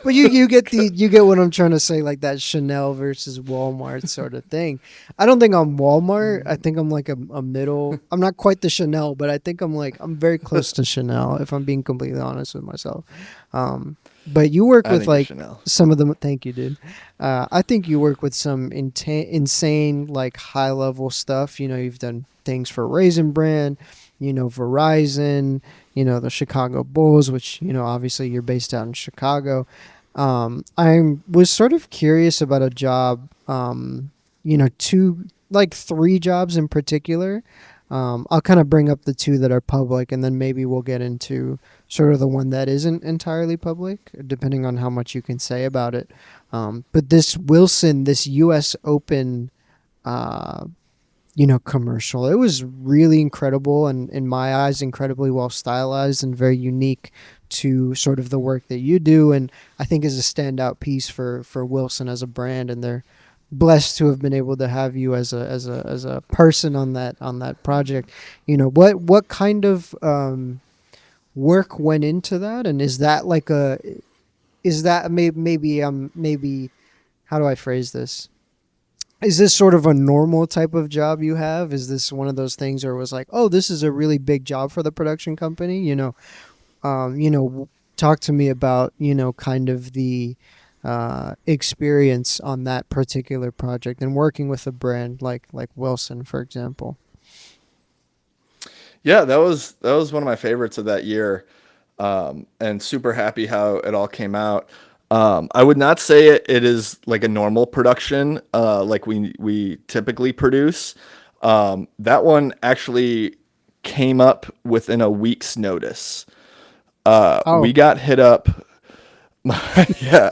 Speaker 1: but you get what I'm trying to say, like that Chanel versus Walmart sort of thing. I don't think I'm Walmart. I think I'm like a middle. I'm not quite the Chanel, but I think I'm very close to Chanel if I'm being completely honest with myself. But you work
Speaker 2: I
Speaker 1: with
Speaker 2: think you're
Speaker 1: like
Speaker 2: Chanel.
Speaker 1: some of them. Thank you, dude. I think you work with some insane like high level stuff. You've done things for Raisin Brand, Verizon, the Chicago Bulls, which, obviously you're based out in Chicago. I was sort of curious about a job, like three jobs in particular. I'll kind of bring up the two that are public, and then maybe we'll get into sort of the one that isn't entirely public, depending on how much you can say about it. But this U.S. Open uh, commercial. It was really incredible, and in my eyes, incredibly well stylized and very unique to sort of the work that you do. And I think is a standout piece for Wilson as a brand. And they're blessed to have been able to have you as a person on that project. What kind of work went into that, and is that like a is that maybe how do I phrase this? Is this sort of a normal type of job you have? Is this one of those things where it was like, oh, this is a really big job for the production company? Talk to me about, kind of the experience on that particular project and working with a brand like Wilson, for example.
Speaker 2: Yeah, that was one of my favorites of that year, and super happy how it all came out. I would not say it is like a normal production, like we typically produce. That one actually came up within a week's notice. We
Speaker 1: Oh,
Speaker 2: got hit up. Yeah,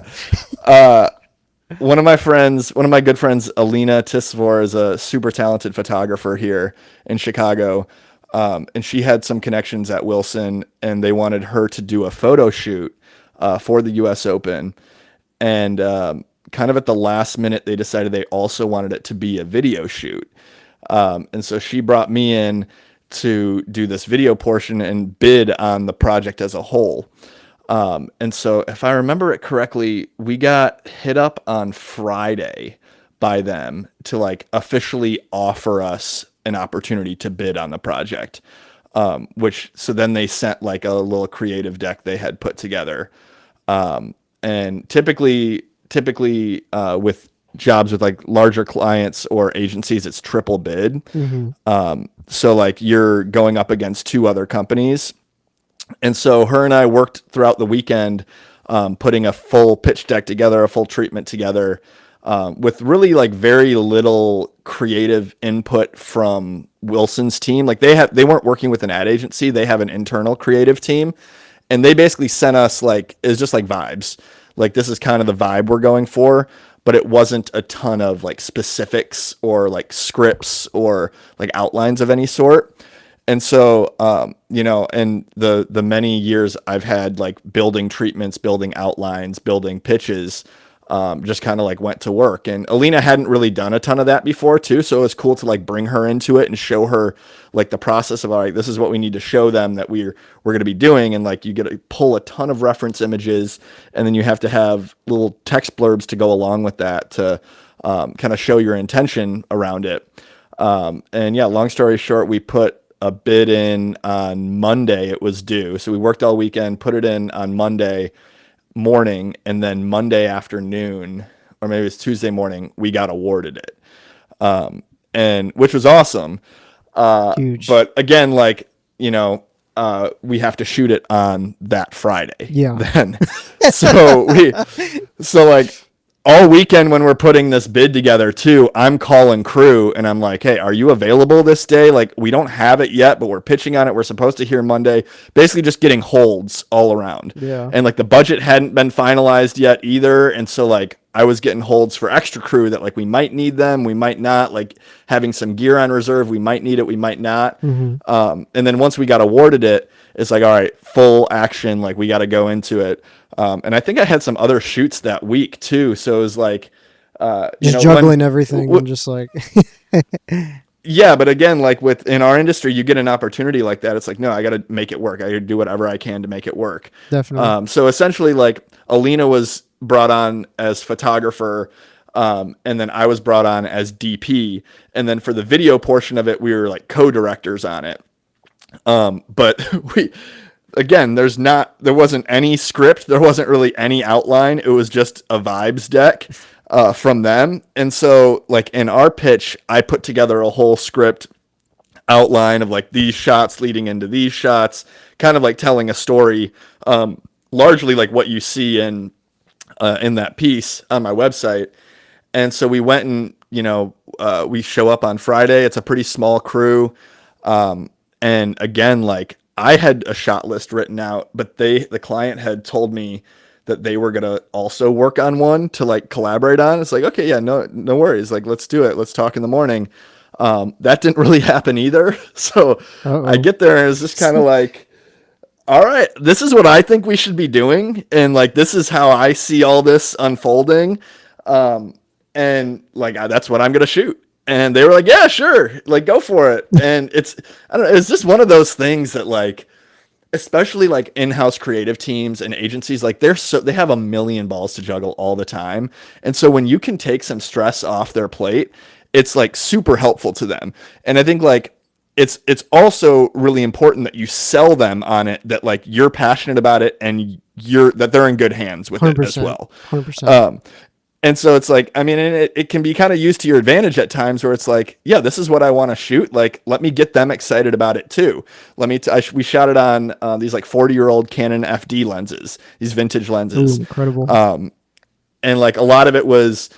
Speaker 2: one of my good friends, Alina Tisvor, is a super talented photographer here in Chicago. And she had some connections at Wilson, and they wanted her to do a photo shoot for the U.S. Open. And kind of at the last minute, they decided they also wanted it to be a video shoot. And so she brought me in to do this video portion and bid on the project as a whole. And so, if I remember it correctly, we got hit up on Friday by them to like officially offer us an opportunity to bid on the project. Which so then they sent like a little creative deck they had put together. And typically with jobs with like larger clients or agencies, it's triple bid.
Speaker 1: hmm.
Speaker 2: So like you're going up against two other companies, and so her and I worked throughout the weekend, putting a full pitch deck together, a full treatment together, with really like very little creative input from Wilson's team. Like they weren't working with an ad agency; they have an internal creative team, and they basically sent us like it's just like vibes. Like this is kind of the vibe we're going for, but it wasn't a ton of like specifics or like scripts or like outlines of any sort. And so, and the many years I've had like building treatments, building outlines, building pitches, just kind of like went to work. And Alina hadn't really done a ton of that before too, so it was cool to like bring her into it and show her like the process of all right, this is what we need to show them that we're going to be doing. And like you get to pull a ton of reference images, and then you have to have little text blurbs to go along with that to kind of show your intention around it. And yeah, long story short, we put a bid in on Monday. It was due. So we worked all weekend, put it in on Monday morning, and then Monday afternoon, or maybe it's Tuesday morning, we got awarded it. And which was awesome.
Speaker 1: Huge.
Speaker 2: But again, like, we have to shoot it on that Friday
Speaker 1: Yeah.
Speaker 2: then. So so like all weekend when we're putting this bid together too, I'm calling crew and I'm like, hey, are you available this day? Like we don't have it yet, but we're pitching on it. We're supposed to hear Monday. Basically just getting holds all around.
Speaker 1: Yeah.
Speaker 2: And like the budget hadn't been finalized yet either. And so like I was getting holds for extra crew that like we might need them, we might not, like having some gear on reserve, we might need it, we might not.
Speaker 1: Hmm.
Speaker 2: And then once we got awarded it, it's like, all right, full action, like we got to go into it. And I think I had some other shoots that week too. So it was like,
Speaker 1: Just
Speaker 2: when,
Speaker 1: juggling everything and just like,
Speaker 2: yeah, but again, like in our industry, you get an opportunity like that. It's like, no, I got to make it work. I got to do whatever I can to make it work.
Speaker 1: definitely.
Speaker 2: So essentially, like Alina was brought on as photographer, and then I was brought on as DP. And then for the video portion of it, we were like co-directors on it. But again, there wasn't any script. There wasn't really any outline. It was just a vibes deck from them. And so like in our pitch, I put together a whole script outline of like these shots leading into these shots, kind of like telling a story, largely like what you see in that piece on my website. And so we went and, we show up on Friday. It's a pretty small crew. And again, like I had a shot list written out, but the client had told me that they were going to also work on one to like collaborate on. It's like, okay, yeah, no worries. Like, let's do it. Let's talk in the morning. That didn't really happen either. So I
Speaker 1: Uh-oh.
Speaker 2: get there and it's just kind of like, all right, this is what I think we should be doing, and like this is how I see all this unfolding, and like that's what I'm gonna shoot. And they were like, yeah, sure, like go for it. And it's I don't know, it's just one of those things that like especially like in-house creative teams and agencies like they have a million balls to juggle all the time, and so when you can take some stress off their plate, it's like super helpful to them. And I think like it's also really important that you sell them on it, that like you're passionate about it and they're in good hands with it as
Speaker 1: 100%.
Speaker 2: well.
Speaker 1: 100%.
Speaker 2: um, and so it's like, I mean, and it can be kind of used to your advantage at times where it's like, yeah, this is what I want to shoot. Like, let me get them excited about it too. We shot it on these like 40-year-old Canon FD lenses, these vintage
Speaker 1: Ooh,
Speaker 2: lenses.
Speaker 1: incredible.
Speaker 2: And like a lot of it was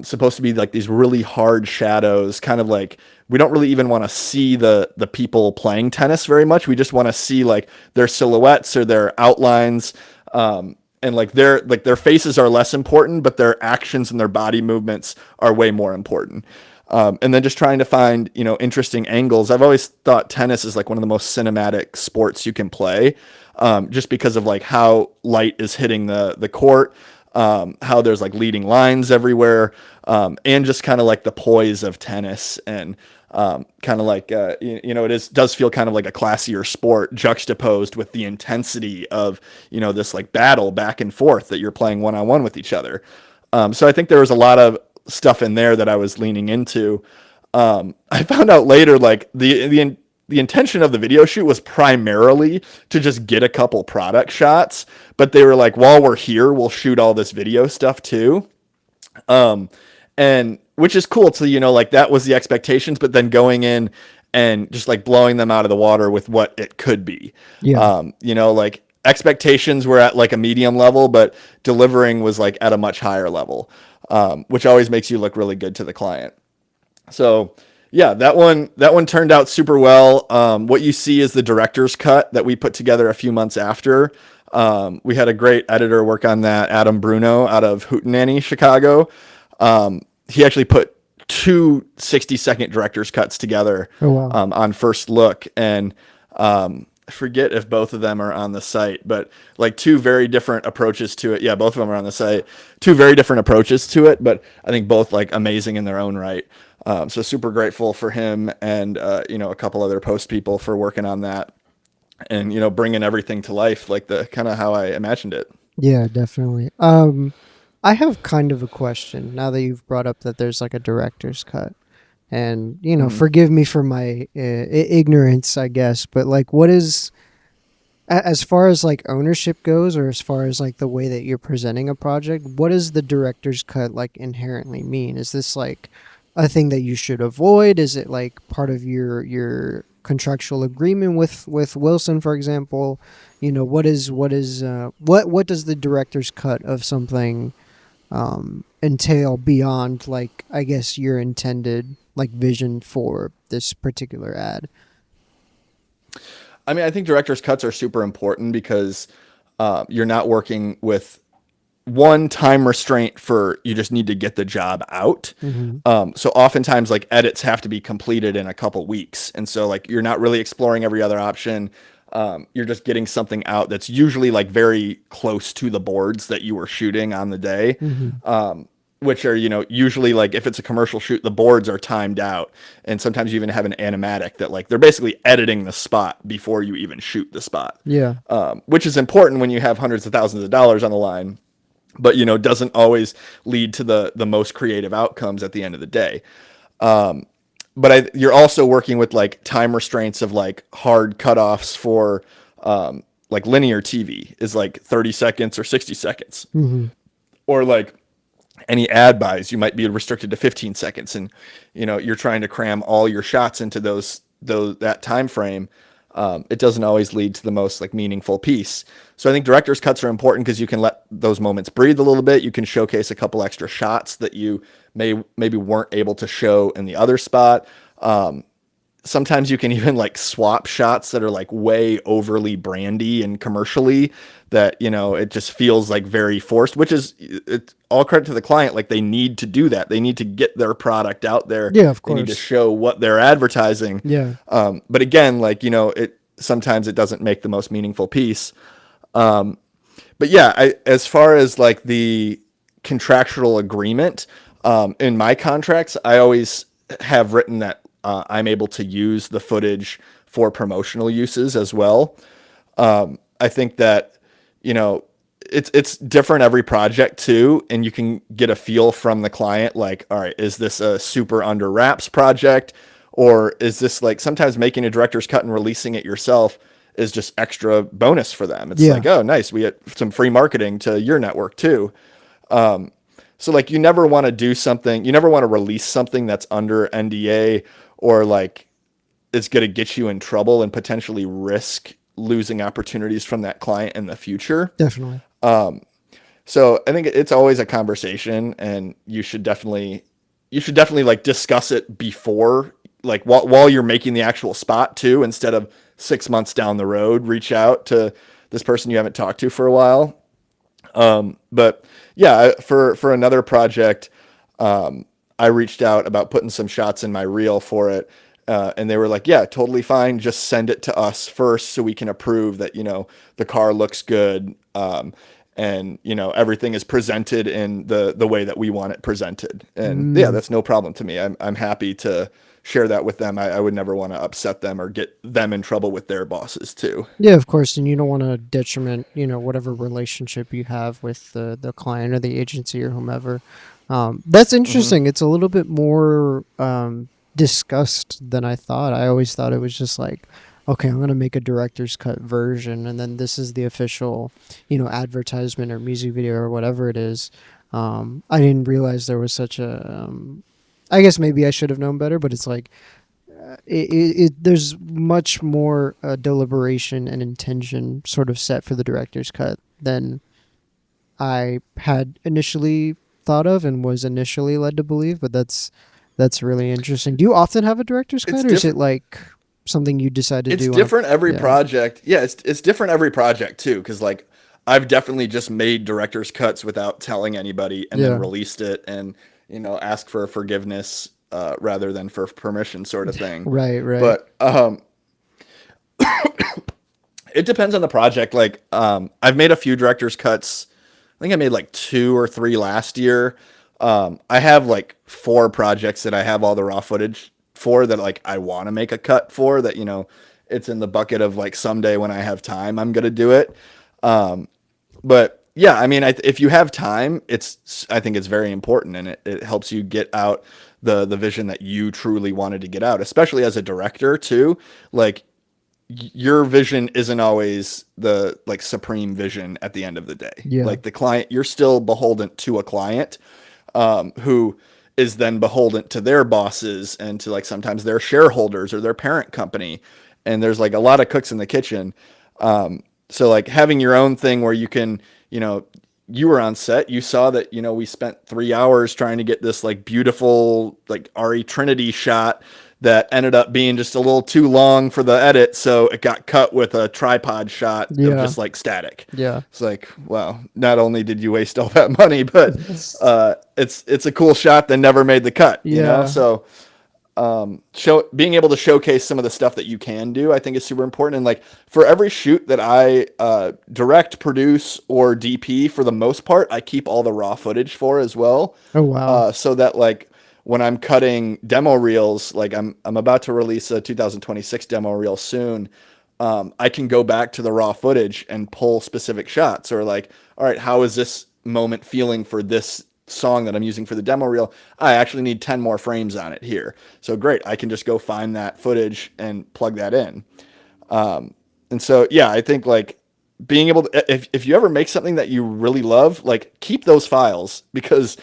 Speaker 2: supposed to be like these really hard shadows, kind of like we don't really even want to see the people playing tennis very much. We just want to see like their silhouettes or their outlines. And like their faces are less important, but their actions and their body movements are way more important. And then just trying to find, interesting angles. I've always thought tennis is like one of the most cinematic sports you can play, just because of like how light is hitting the court, how there's like leading lines everywhere, and just kind of like the poise of tennis, and kind of like does feel kind of like a classier sport juxtaposed with the intensity of this like battle back and forth that you're playing one on one with each other. So I think there was a lot of stuff in there that I was leaning into. I found out later like the intention of the video shoot was primarily to just get a couple product shots, but they were like, while we're here, we'll shoot all this video stuff too. And which is cool to, like that was the expectations, but then going in and just like blowing them out of the water with what it could be.
Speaker 1: Yeah.
Speaker 2: Like expectations were at like a medium level, but delivering was like at a much higher level, which always makes you look really good to the client. So yeah, that one turned out super well. What you see is the director's cut that we put together a few months after. We had a great editor work on that, Adam Bruno out of Hootenanny, Chicago. He actually put two 60-second director's cuts together
Speaker 1: Oh, wow.
Speaker 2: on first look, and I forget if both of them are on the site, but like two very different approaches to it. Yeah, both of them are on the site. Two very different approaches to it, but I think both like amazing in their own right. So super grateful for him and a couple other post people for working on that, and bringing everything to life like the kind of how I imagined it.
Speaker 1: Yeah, definitely. I have kind of a question now that you've brought up that there's like a director's cut. And,
Speaker 2: Mm-hmm.
Speaker 1: forgive me for my ignorance, I guess, but like what is as far as like ownership goes, or as far as like the way that you're presenting a project, what does the director's cut like inherently mean? Is this like a thing that you should avoid? Is it like part of your contractual agreement with Wilson, for example? What does the director's cut of something entail beyond like, I guess, your intended like vision for this particular ad?
Speaker 2: I mean, I think director's cuts are super important because you're not working with one time restraint for you just need to get the job out.
Speaker 1: Mm-hmm.
Speaker 2: So oftentimes like edits have to be completed in a couple weeks. And so like you're not really exploring every other option. You're just getting something out that's usually like very close to the boards that you were shooting on the day.
Speaker 1: Mm-hmm.
Speaker 2: Which are, usually like if it's a commercial shoot, the boards are timed out. And sometimes you even have an animatic that like they're basically editing the spot before you even shoot the spot.
Speaker 1: Yeah.
Speaker 2: Which is important when you have hundreds of thousands of dollars on the line, but doesn't always lead to the most creative outcomes at the end of the day. But you're also working with like time restraints of like hard cutoffs for like linear TV is like 30 seconds or 60 seconds,
Speaker 1: Mm-hmm.
Speaker 2: or like any ad buys you might be restricted to 15 seconds, and you're trying to cram all your shots into those that time frame. It doesn't always lead to the most like meaningful piece. So I think director's cuts are important because you can let those moments breathe a little bit. You can showcase a couple extra shots that you maybe weren't able to show in the other spot. Sometimes you can even like swap shots that are like way overly brandy and commercially that, it just feels like very forced, which is it's all credit to the client. Like they need to do that. They need to get their product out there.
Speaker 1: Yeah, of
Speaker 2: They need to
Speaker 1: course.
Speaker 2: show what they're advertising.
Speaker 1: Yeah.
Speaker 2: But again, like, it sometimes it doesn't make the most meaningful piece. But yeah, as far as like the contractual agreement, in my contracts, I always have written that I'm able to use the footage for promotional uses as well. I think that, you know, it's different every project too, and you can get a feel from the client, like, all right, is this a super under wraps project, or is this like sometimes making a director's cut and releasing it yourself is just extra bonus for them. It's
Speaker 1: Yeah.
Speaker 2: like, oh, nice, we get some free marketing to your network too. So like you never want to do something, you never want to release something that's under NDA or like is going to get you in trouble and potentially risk losing opportunities from that client in the future.
Speaker 1: Definitely.
Speaker 2: So I think it's always a conversation, and you should definitely like discuss it before, like while you're making the actual spot too, instead of 6 months down the road, reach out to this person you haven't talked to for a while. But yeah, for another project, I reached out about putting some shots in my reel for it. And they were like, yeah, totally fine. Just send it to us first so we can approve that, the car looks good. And, everything is presented in the way that we want it presented. And yeah,
Speaker 1: Mm.
Speaker 2: that's no problem to me. I'm happy to share that with them. I would never want to upset them or get them in trouble with their bosses too.
Speaker 1: Yeah, of course, and you don't want to detriment, whatever relationship you have with the client or the agency or whomever. That's
Speaker 2: Hmm.
Speaker 1: interesting. It's a little bit more discussed than I thought. I always thought it was just like, okay, I'm gonna make a director's cut version, and then this is the official, advertisement or music video or whatever it is. I didn't realize there was such a. I guess maybe I should have known better, but it's like there's much more deliberation and intention sort of set for the director's cut than I had initially thought of and was initially led to believe. But that's really interesting. Do you often have a director's
Speaker 2: It's
Speaker 1: cut, or is it
Speaker 2: different.
Speaker 1: like something you decide to
Speaker 2: It's
Speaker 1: do on a?
Speaker 2: different every
Speaker 1: Yeah,
Speaker 2: project. Yeah, it's different every project too, because like I've definitely just made director's cuts without telling anybody and then
Speaker 1: yeah,
Speaker 2: released it and ask for forgiveness rather than for permission, sort of thing.
Speaker 1: right, right.
Speaker 2: But it depends on the project. Like I've made a few director's cuts. I think I made like two or three last year. I have like four projects that I have all the raw footage for that like I want to make a cut for that it's in the bucket of like someday when I have time I'm gonna do it. But yeah, I mean, if you have time, I think it's very important, and it helps you get out the vision that you truly wanted to get out, especially as a director too. Like your vision isn't always the like supreme vision at the end of the day.
Speaker 1: Yeah,
Speaker 2: Like the client, you're still beholden to a client who is then beholden to their bosses and to like sometimes their shareholders or their parent company. And there's like a lot of cooks in the kitchen. So like having your own thing where you can, you were on set, you saw that, we spent 3 hours trying to get this like beautiful, like RE Trinity shot that ended up being just a little too long for the edit. So it got cut with a tripod shot of
Speaker 1: yeah,
Speaker 2: just like static.
Speaker 1: yeah,
Speaker 2: It's like, wow, not only did you waste all that money, but it's a cool shot that never made the cut.
Speaker 1: yeah,
Speaker 2: So being able to showcase some of the stuff that you can do, I think is super important. And like for every shoot that I direct, produce, or DP, for the most part, I keep all the raw footage for as well,
Speaker 1: oh wow,
Speaker 2: so that like when I'm cutting demo reels, like I'm about to release a 2026 demo reel soon. I can go back to the raw footage and pull specific shots, or like, all right, how is this moment feeling for this song that I'm using for the demo reel? I actually need 10 more frames on it here. So great, I can just go find that footage and plug that in. And so, yeah, I think like being able to, if you ever make something that you really love, like keep those files, because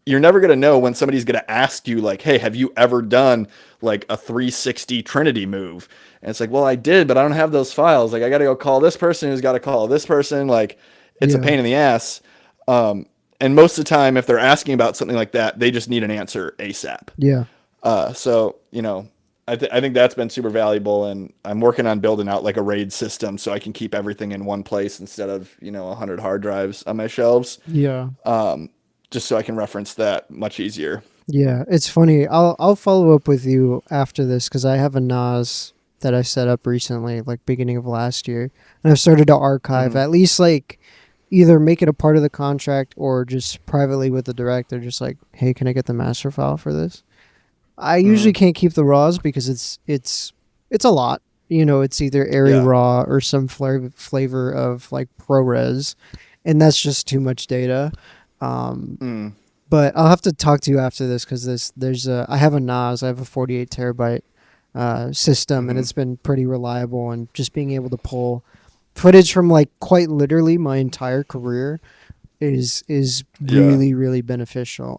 Speaker 2: you're never going to know when somebody's going to ask you like, hey, have you ever done like a 360 Trinity move? And it's like, well, I did, but I don't have those files. Like I got to go call this person who's got to call this person. Like it's a
Speaker 1: yeah,
Speaker 2: pain in the ass. And most of the time, if they're asking about something like that, they just need an answer ASAP.
Speaker 1: yeah.
Speaker 2: So, I think that's been super valuable, and I'm working on building out like a RAID system so I can keep everything in one place instead of 100 hard drives on my shelves,
Speaker 1: Yeah.
Speaker 2: just so I can reference that much easier.
Speaker 1: Yeah, it's funny. I'll follow up with you after this because I have a NAS that I set up recently, like beginning of last year, and I've started to archive
Speaker 2: Hmm.
Speaker 1: at least like either make it a part of the contract or just privately with the director, just like, hey, can I get the master file for this? I usually
Speaker 2: Hmm.
Speaker 1: can't keep the raws because it's a lot. It's either airy
Speaker 2: Yeah.
Speaker 1: raw or some flavor of like ProRes, and that's just too much data. Um,
Speaker 2: Mm.
Speaker 1: but I'll have to talk to you after this because I have a NAS, I have a 48 terabyte system, and
Speaker 2: Hmm.
Speaker 1: it's been pretty reliable. And just being able to pull footage from like quite literally my entire career is
Speaker 2: Yeah.
Speaker 1: really really beneficial.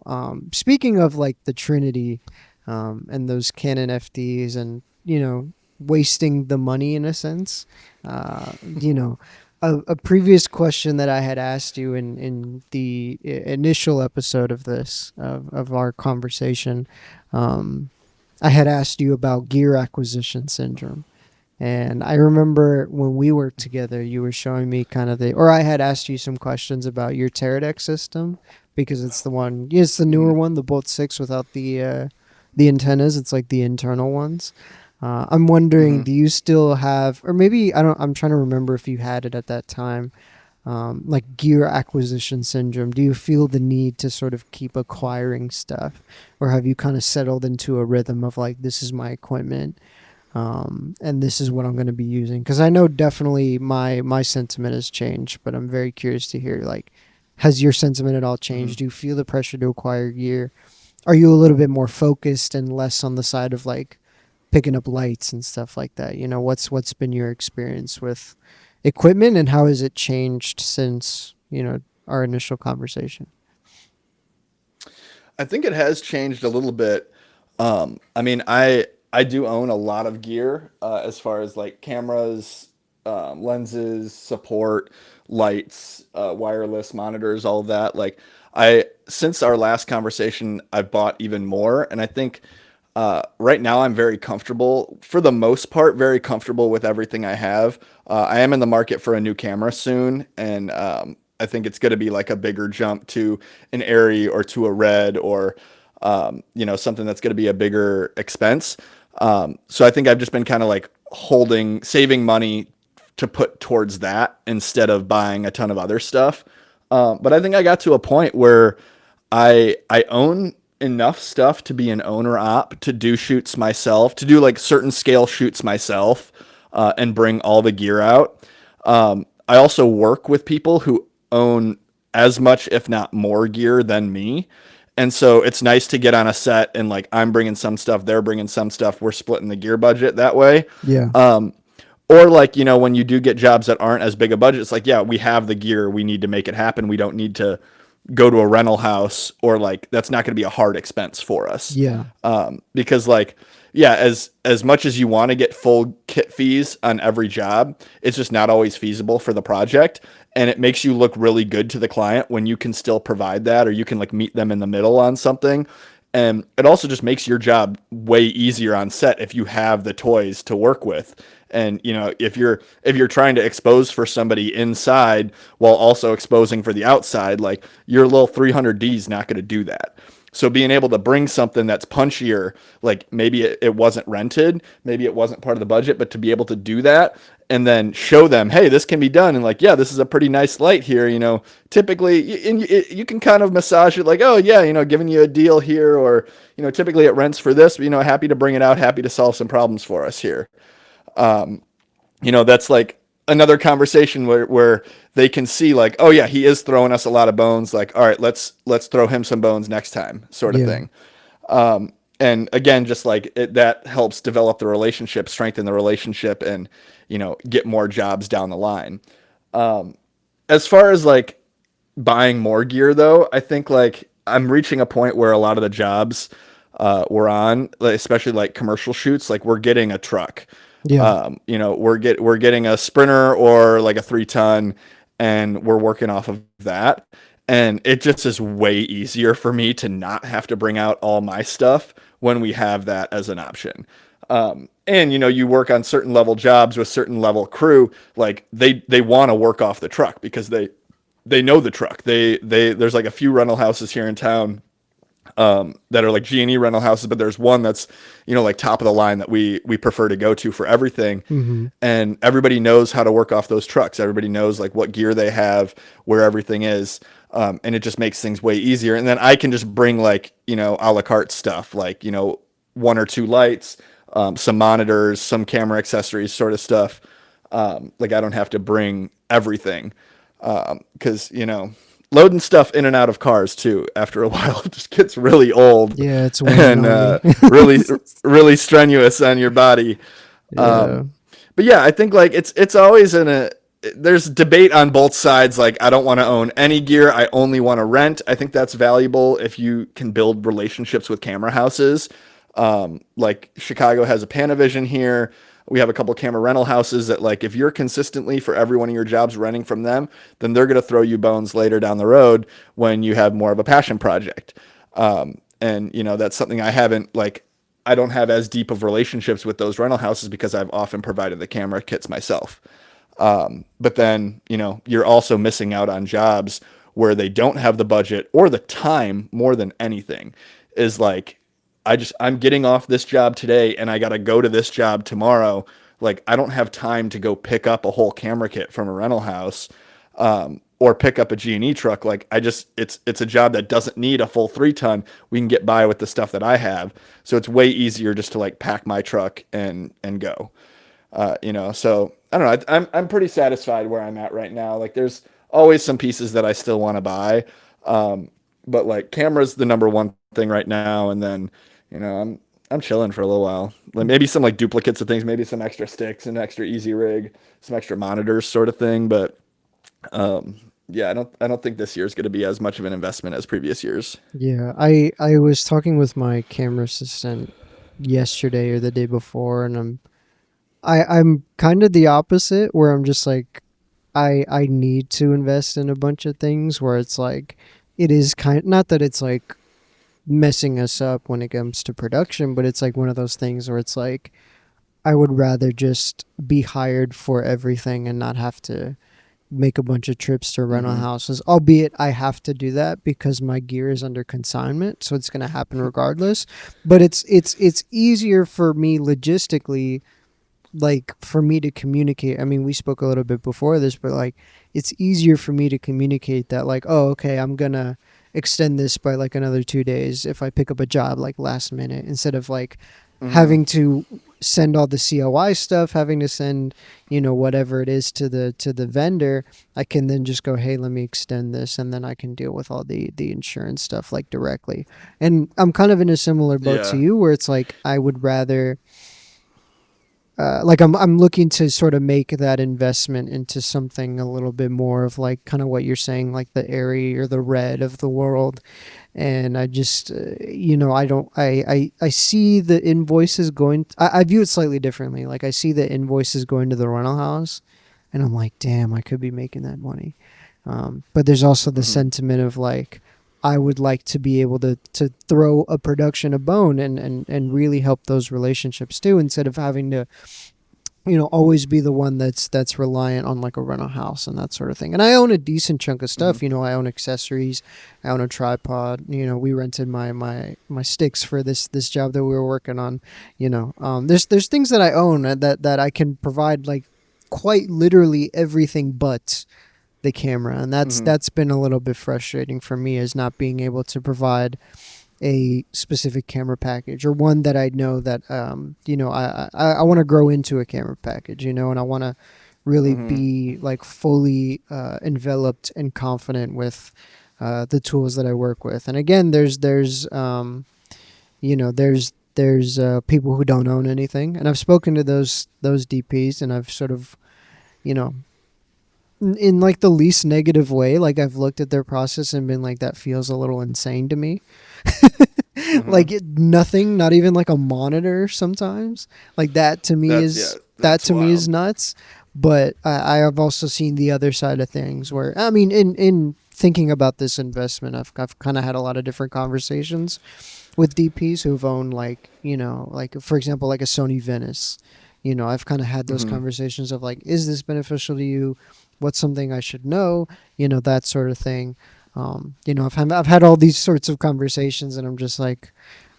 Speaker 1: Speaking of like the Trinity, and those Canon FDs, and wasting the money in a sense, you know. A previous question that I had asked you in the initial episode of of our conversation, um, I had asked you about gear acquisition syndrome. And I remember when we worked together, you were showing me kind of or I had asked you some questions about your Teradek system because it's the newer
Speaker 2: Hmm.
Speaker 1: one, the Bolt 6 without the antennas. It's like the internal ones. I'm wondering,
Speaker 2: Hmm.
Speaker 1: do you still have, or maybe I don't, I'm trying to remember if you had it at that time, like gear acquisition syndrome. Do you feel the need to sort of keep acquiring stuff, or have you kind of settled into a rhythm of like, this is my equipment, and this is what I'm going to be using? Because I know definitely my sentiment has changed, but I'm very curious to hear, like, has your sentiment at all
Speaker 2: Hmm.
Speaker 1: changed? Do you feel the pressure to acquire gear? Are you a little bit more focused and less on the side of like picking up lights and stuff like that? What's been your experience with equipment, and how has it changed since our initial conversation?
Speaker 2: I think it has changed a little bit. I mean, I do own a lot of gear as far as like cameras, lenses, support, lights, wireless monitors, all of that. Like I since our last conversation, I've bought even more, and I think right now I'm very comfortable for the most part, very comfortable with everything I have. I am in the market for a new camera soon, and I think it's going to be like a bigger jump to an Airy or to a Red or something that's going to be a bigger expense. So I think I've just been kind of like saving money to put towards that instead of buying a ton of other stuff. But I think I got to a point where I own enough stuff to be an owner op, to do shoots myself, to do like certain scale shoots myself, and bring all the gear out. I also work with people who own as much, if not more, gear than me. And so it's nice to get on a set and like I'm bringing some stuff, they're bringing some stuff, we're splitting the gear budget that way.
Speaker 1: Yeah,
Speaker 2: Or like, when you do get jobs that aren't as big a budget, it's like, yeah, we have the gear, we need to make it happen. We don't need to go to a rental house, or like that's not going to be a hard expense for us.
Speaker 1: yeah,
Speaker 2: Because like, yeah, as much as you want to get full kit fees on every job, it's just not always feasible for the project. And it makes you look really good to the client when you can still provide that, or you can like meet them in the middle on something. And it also just makes your job way easier on set if you have the toys to work with. And if you're trying to expose for somebody inside while also exposing for the outside, like your little 300D is not going to do that. So being able to bring something that's punchier, like maybe it wasn't rented, maybe it wasn't part of the budget, but to be able to do that and then show them, hey, this can be done, and like, yeah, this is a pretty nice light here. Typically, and you can kind of massage it, like, oh yeah, giving you a deal here, or typically it rents for this. Happy to bring it out, happy to solve some problems for us here. That's like another conversation where they can see like, oh yeah, he is throwing us a lot of bones. Like, all right, let's throw him some bones next time, sort of
Speaker 1: yeah,
Speaker 2: thing. And again, just like that helps develop the relationship, strengthen the relationship, and get more jobs down the line. As far as like buying more gear though, I think like I'm reaching a point where a lot of the jobs we're on, like, especially like commercial shoots, like we're getting a truck.
Speaker 1: yeah,
Speaker 2: We're getting a Sprinter or like a 3 ton, and we're working off of that. And it just is way easier for me to not have to bring out all my stuff when we have that as an option. And you work on certain level jobs with certain level crew. Like they want to work off the truck because they know the truck. They there's like a few rental houses here in town that are like G&E rental houses, but there's one that's like top of the line that we prefer to go to for everything.
Speaker 1: Mm-hmm.
Speaker 2: And everybody knows how to work off those trucks. Everybody knows like what gear they have, where everything is, and it just makes things way easier. And then I can just bring like a la carte stuff, like one or two lights, some monitors, some camera accessories, sort of stuff. Like I don't have to bring everything because loading stuff in and out of cars too after a while just gets really old
Speaker 1: Yeah, it's weighing
Speaker 2: and
Speaker 1: on me.
Speaker 2: really really strenuous on your body.
Speaker 1: Yeah.
Speaker 2: But yeah, I think like it's always there's debate on both sides. Like I don't want to own any gear, I only want to rent. I think that's valuable if you can build relationships with camera houses. Like Chicago has a Panavision here. We have a couple camera rental houses that like if you're consistently for every one of your jobs renting from them, then they're going to throw you bones later down the road when you have more of a passion project. And that's something I don't have as deep of relationships with those rental houses because I've often provided the camera kits myself. But then, you're also missing out on jobs where they don't have the budget or the time more than anything is like, I'm getting off this job today and I got to go to this job tomorrow. Like I don't have time to go pick up a whole camera kit from a rental house, or pick up a G&E truck. Like it's a job that doesn't need a full 3 ton. We can get by with the stuff that I have. So it's way easier just to like pack my truck and go. So I don't know. I'm pretty satisfied where I'm at right now. Like there's always some pieces that I still want to buy. But like camera's the number one thing right now. And then, I'm chilling for a little while. Like maybe some like duplicates of things, maybe some extra sticks, an extra easy rig, some extra monitors sort of thing. But, yeah, I don't think this year is going to be as much of an investment as previous years.
Speaker 1: Yeah, I was talking with my camera assistant yesterday or the day before, and I'm kind of the opposite, where I'm just like I need to invest in a bunch of things where it's like it is kind, not that it's like messing us up when it comes to production, but it's like one of those things where it's like I would rather just be hired for everything and not have to make a bunch of trips to rental
Speaker 2: Mm-hmm.
Speaker 1: houses, albeit I have to do that because my gear is under consignment, so it's going to happen regardless. But it's easier for me logistically, like for me to communicate. I mean, we spoke a little bit before this, but like it's easier for me to communicate that like, oh, okay, I'm going to extend this by like another 2 days if I pick up a job like last minute, instead of like
Speaker 2: Mm-hmm.
Speaker 1: having to send all the COI stuff, having to send, whatever it is to the vendor. I can then just go, hey, let me extend this, and then I can deal with all the insurance stuff like directly. And I'm kind of in a similar boat to
Speaker 2: Yeah.
Speaker 1: you, where it's like I would rather, like I'm looking to sort of make that investment into something a little bit more of like kind of what you're saying, like the Airy or the Red of the world. And I just, I don't, I see the invoices going. I view it slightly differently. Like I see the invoices going to the rental house, and I'm like, damn, I could be making that money. But there's also the
Speaker 2: Mm-hmm.
Speaker 1: sentiment of like, I would like to be able to throw a production a bone and really help those relationships too, instead of having to always be the one that's reliant on like a rental house and that sort of thing. And I own a decent chunk of
Speaker 2: Mm-hmm.
Speaker 1: stuff. I own accessories, I own a tripod. We rented my sticks for this job that we were working on. There's things that I own that I can provide, like quite literally everything but the camera. And that's
Speaker 2: Mm-hmm.
Speaker 1: that's been a little bit frustrating for me, is not being able to provide a specific camera package, or one that I know that I want to grow into a camera package, and I want to really
Speaker 2: Mm-hmm.
Speaker 1: be like fully enveloped and confident with the tools that I work with. And again, there's people who don't own anything, and I've spoken to those DPs, and I've sort of, you know in like the least negative way, like I've looked at their process and been like, that feels a little insane to me.
Speaker 2: Mm-hmm.
Speaker 1: Like nothing, not even like a monitor sometimes. Like that to me
Speaker 2: That's yeah,
Speaker 1: is that
Speaker 2: that's
Speaker 1: to me is
Speaker 2: wild.
Speaker 1: nuts. But I have also seen the other side of things, where I mean, in thinking about this investment, I've kind of had a lot of different conversations with DPs who've owned, like, like for example, like a Sony Venice. I've kind of had those
Speaker 2: Mm-hmm.
Speaker 1: conversations of like, is this beneficial to you? What's something I should know? That sort of thing. I've had all these sorts of conversations, and I'm just like,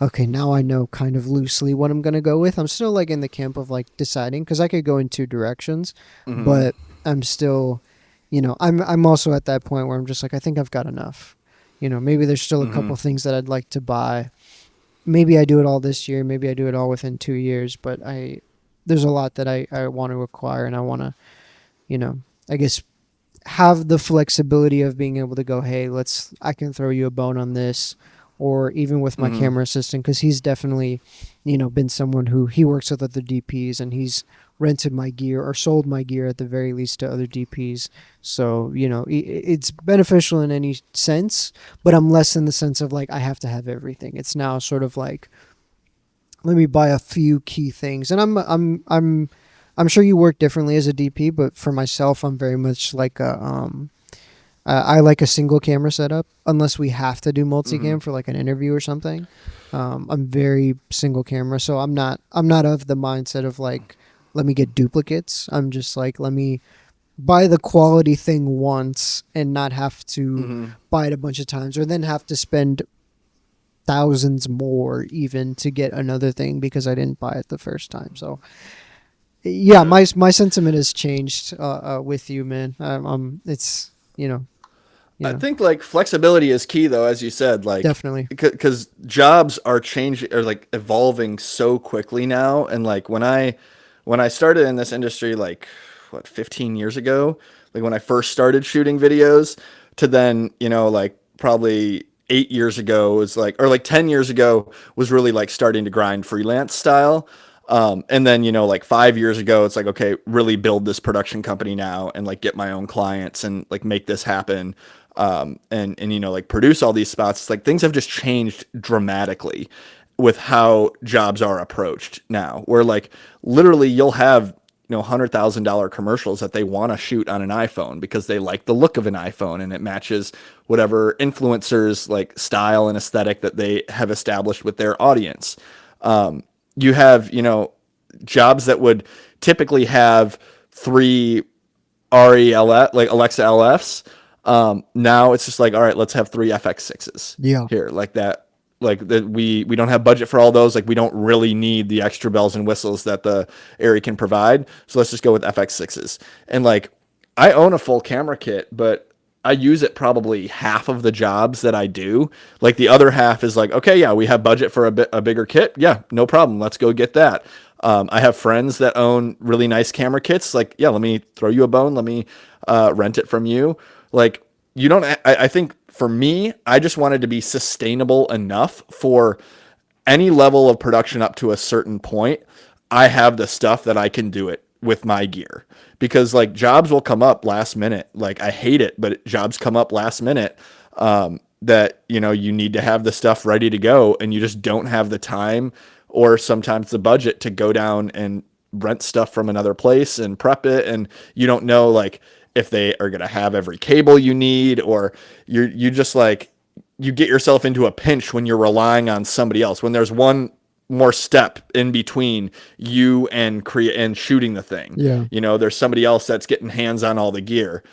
Speaker 1: okay, now I know kind of loosely what I'm gonna go with. I'm still like in the camp of like deciding, because I could go in two directions,
Speaker 2: Mm-hmm.
Speaker 1: but I'm still, I'm also at that point where I'm just like, I think I've got enough. Maybe there's still a
Speaker 2: Mm-hmm.
Speaker 1: couple things that I'd like to buy. Maybe I do it all this year. Maybe I do it all within 2 years. But there's a lot that I want to acquire, and I want to, you know, I guess have the flexibility of being able to go, hey, I can throw you a bone on this, or even with my
Speaker 2: Mm-hmm.
Speaker 1: camera assistant, because he's definitely, been someone who he works with other DPs, and he's rented my gear or sold my gear at the very least to other DPs. So, it's beneficial in any sense, but I'm less in the sense of like, I have to have everything. It's now sort of like, let me buy a few key things. And I'm sure you work differently as a DP, but for myself, I'm very much like I like a single camera setup unless we have to do
Speaker 2: Mm-hmm.
Speaker 1: multicam for like an interview or something. I'm very single camera, so I'm not of the mindset of like, let me get duplicates. I'm just like, let me buy the quality thing once and not have to
Speaker 2: Mm-hmm.
Speaker 1: buy it a bunch of times, or then have to spend thousands more even to get another thing because I didn't buy it the first time. So yeah,
Speaker 2: Yeah.
Speaker 1: my sentiment has changed with you, man. It's
Speaker 2: I think like flexibility is key though, as you said, like
Speaker 1: definitely.
Speaker 2: because jobs are changing or like evolving so quickly now. And like when I started in this industry, like what 15 years ago, like when I first started shooting videos, to then like probably 8 years ago was like, or like 10 years ago was really like starting to grind freelance style. And then, like 5 years ago, it's like, okay, really build this production company now and like get my own clients and like make this happen. And, like produce all these spots. It's like things have just changed dramatically with how jobs are approached now, where like literally you'll have, $100,000 commercials that they want to shoot on an iPhone because they like the look of an iPhone and it matches whatever influencers like style and aesthetic that they have established with their audience. You have, jobs that would typically have three RELF, like Alexa LFs. Now it's just like, all right, let's have three FX6s
Speaker 1: Yeah.
Speaker 2: here, like that. Like that, we don't have budget for all those. Like we don't really need the extra bells and whistles that the Airy can provide. So let's just go with FX6s. And like, I own a full camera kit, but I use it probably half of the jobs that I do. Like the other half is like, okay, yeah, we have budget for a bigger kit. Yeah, no problem. Let's go get that. I have friends that own really nice camera kits. Like, yeah, let me throw you a bone. Let me rent it from you. Like, you don't. I think for me, I just wanted to be sustainable enough for any level of production up to a certain point. I have the stuff that I can do it with my gear because like jobs will come up last minute. Like I hate it, but jobs come up last minute. That you need to have the stuff ready to go and you just don't have the time or sometimes the budget to go down and rent stuff from another place and prep it, and you don't know like if they are going to have every cable you need, or you just like you get yourself into a pinch when you're relying on somebody else when there's one more step in between you and create and shooting the thing.
Speaker 1: Yeah.
Speaker 2: There's somebody else that's getting hands on all the gear.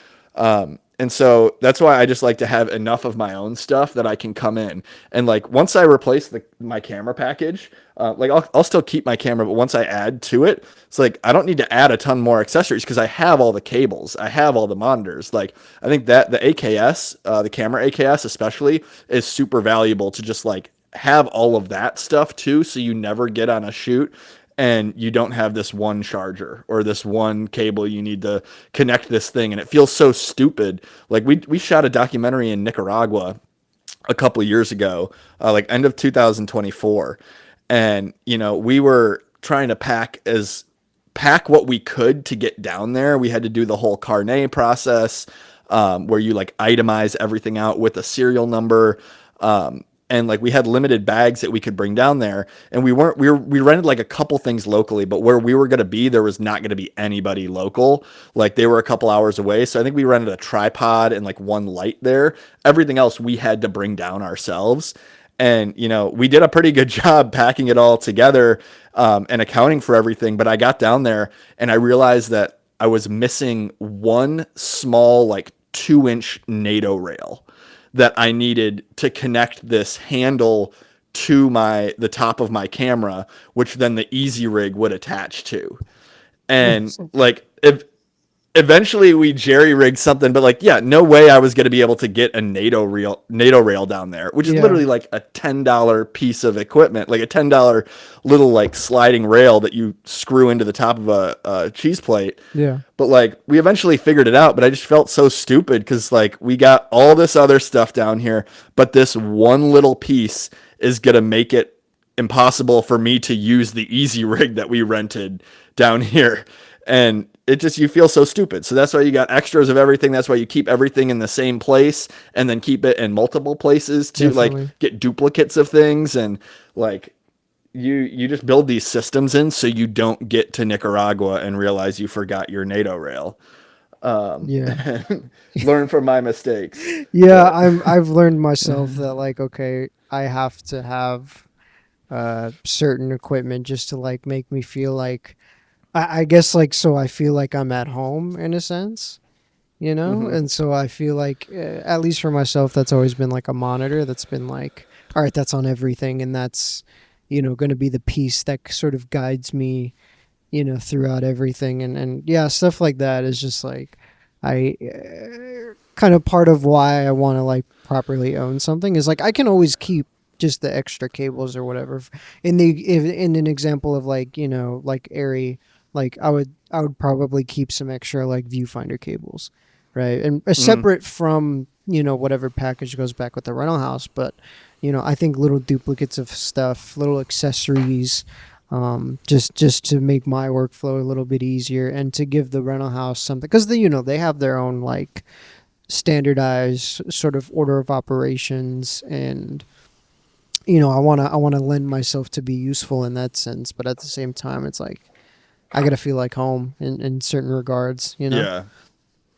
Speaker 2: And so that's why I just like to have enough of my own stuff that I can come in and like once I replace my camera package, like I'll still keep my camera, but once I add to it, it's like I don't need to add a ton more accessories because I have all the cables, I have all the monitors. Like I think that the AKS, the camera AKS especially, is super valuable to just like have all of that stuff too, so you never get on a shoot and you don't have this one charger or this one cable you need to connect this thing, and it feels so stupid. Like we shot a documentary in Nicaragua a couple of years ago, like end of 2024, and we were trying to pack what we could to get down there. We had to do the whole carnet process, where you like itemize everything out with a serial number. and like we had limited bags that we could bring down there, and we rented like a couple things locally, but where we were going to be there was not going to be anybody local. Like they were a couple hours away, so I think we rented a tripod and like one light there. Everything else we had to bring down ourselves. And we did a pretty good job packing it all together, and accounting for everything. But I got down there and I realized that I was missing one small like 2-inch NATO rail that I needed to connect this handle to the top of my camera, which then the Easy Rig would attach to. And like if eventually we jerry rigged something, but like, yeah, no way I was going to be able to get a NATO rail down there, which is
Speaker 1: Yeah.
Speaker 2: literally like a $10 piece of equipment, like a $10 little like sliding rail that you screw into the top of a cheese plate.
Speaker 1: Yeah.
Speaker 2: But like, we eventually figured it out, but I just felt so stupid because like we got all this other stuff down here, but this one little piece is going to make it impossible for me to use the Easy Rig that we rented down here. And it just, you feel so stupid. So that's why you got extras of everything. That's why you keep everything in the same place and then keep it in multiple places to like
Speaker 1: Definitely.
Speaker 2: get duplicates of things. And like you just build these systems in so you don't get to Nicaragua and realize you forgot your NATO rail.
Speaker 1: Yeah.
Speaker 2: Learn from my mistakes.
Speaker 1: Yeah,
Speaker 2: But
Speaker 1: I've learned myself that like okay, I have to have certain equipment just to like make me feel like I guess like so I feel like I'm at home in a sense, you know?
Speaker 2: mhm,
Speaker 1: And so I feel like at least for myself that's always been like a monitor that's been like all right, that's on everything and that's going to be the piece that sort of guides me throughout everything and yeah stuff like that is just like I kind of part of why I want to like properly own something is like I can always keep just the extra cables or whatever in an example of like like airy like I would probably keep some extra like viewfinder cables, right, and
Speaker 2: mhm,
Speaker 1: separate from whatever package goes back with the rental house, but I think little duplicates of stuff, little accessories, just to make my workflow a little bit easier and to give the rental house something because they have their own like standardized sort of order of operations and I want to lend myself to be useful in that sense, but at the same time it's like I gotta feel like home in certain regards.
Speaker 2: yeah.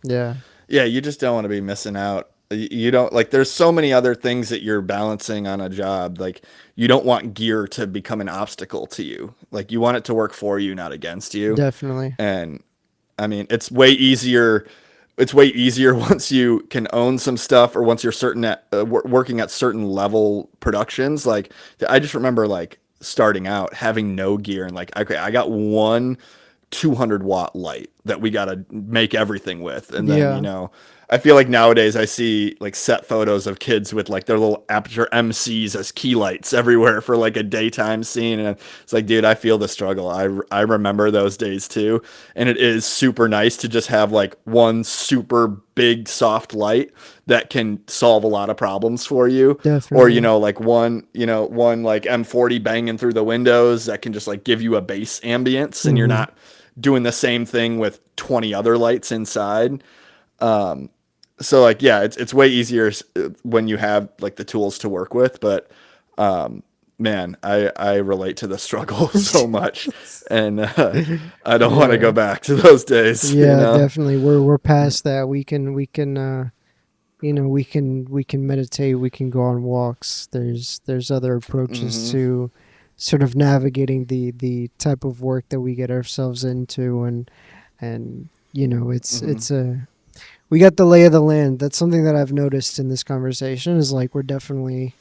Speaker 1: Yeah,
Speaker 2: Yeah, you just don't want to be missing out. You don't like there's so many other things that you're balancing on a job. Like you don't want gear to become an obstacle to you. Like you want it to work for you, not against you.
Speaker 1: definitely.
Speaker 2: And I mean, it's way easier once you can own some stuff or once you're certain at working at certain level productions. Like I just remember like starting out having no gear and like okay, I got one 200-watt light that we got to make everything with. And then,
Speaker 1: Yeah,
Speaker 2: I feel like nowadays I see like set photos of kids with like their little Aperture MCs as key lights everywhere for like a daytime scene. And it's like, dude, I feel the struggle. I remember those days too. And it is super nice to just have like one super big soft light that can solve a lot of problems for you. Or,
Speaker 1: definitely.
Speaker 2: like one like M40 banging through the windows that can just like give you a bass ambience and you're
Speaker 1: Hmm.
Speaker 2: not doing the same thing with 20 other lights inside. So like yeah, it's way easier when you have like the tools to work with, but man, I relate to the struggle so much, and I don't want to go
Speaker 1: Yeah.
Speaker 2: back to those days.
Speaker 1: Yeah, definitely. We're past that. We can meditate, we can go on walks. There's other approaches
Speaker 2: Hmm.
Speaker 1: to sort of navigating the type of work that we get ourselves into and
Speaker 2: Hmm.
Speaker 1: it's a we got the lay of the land. That's something that I've noticed in this conversation is like we're definitely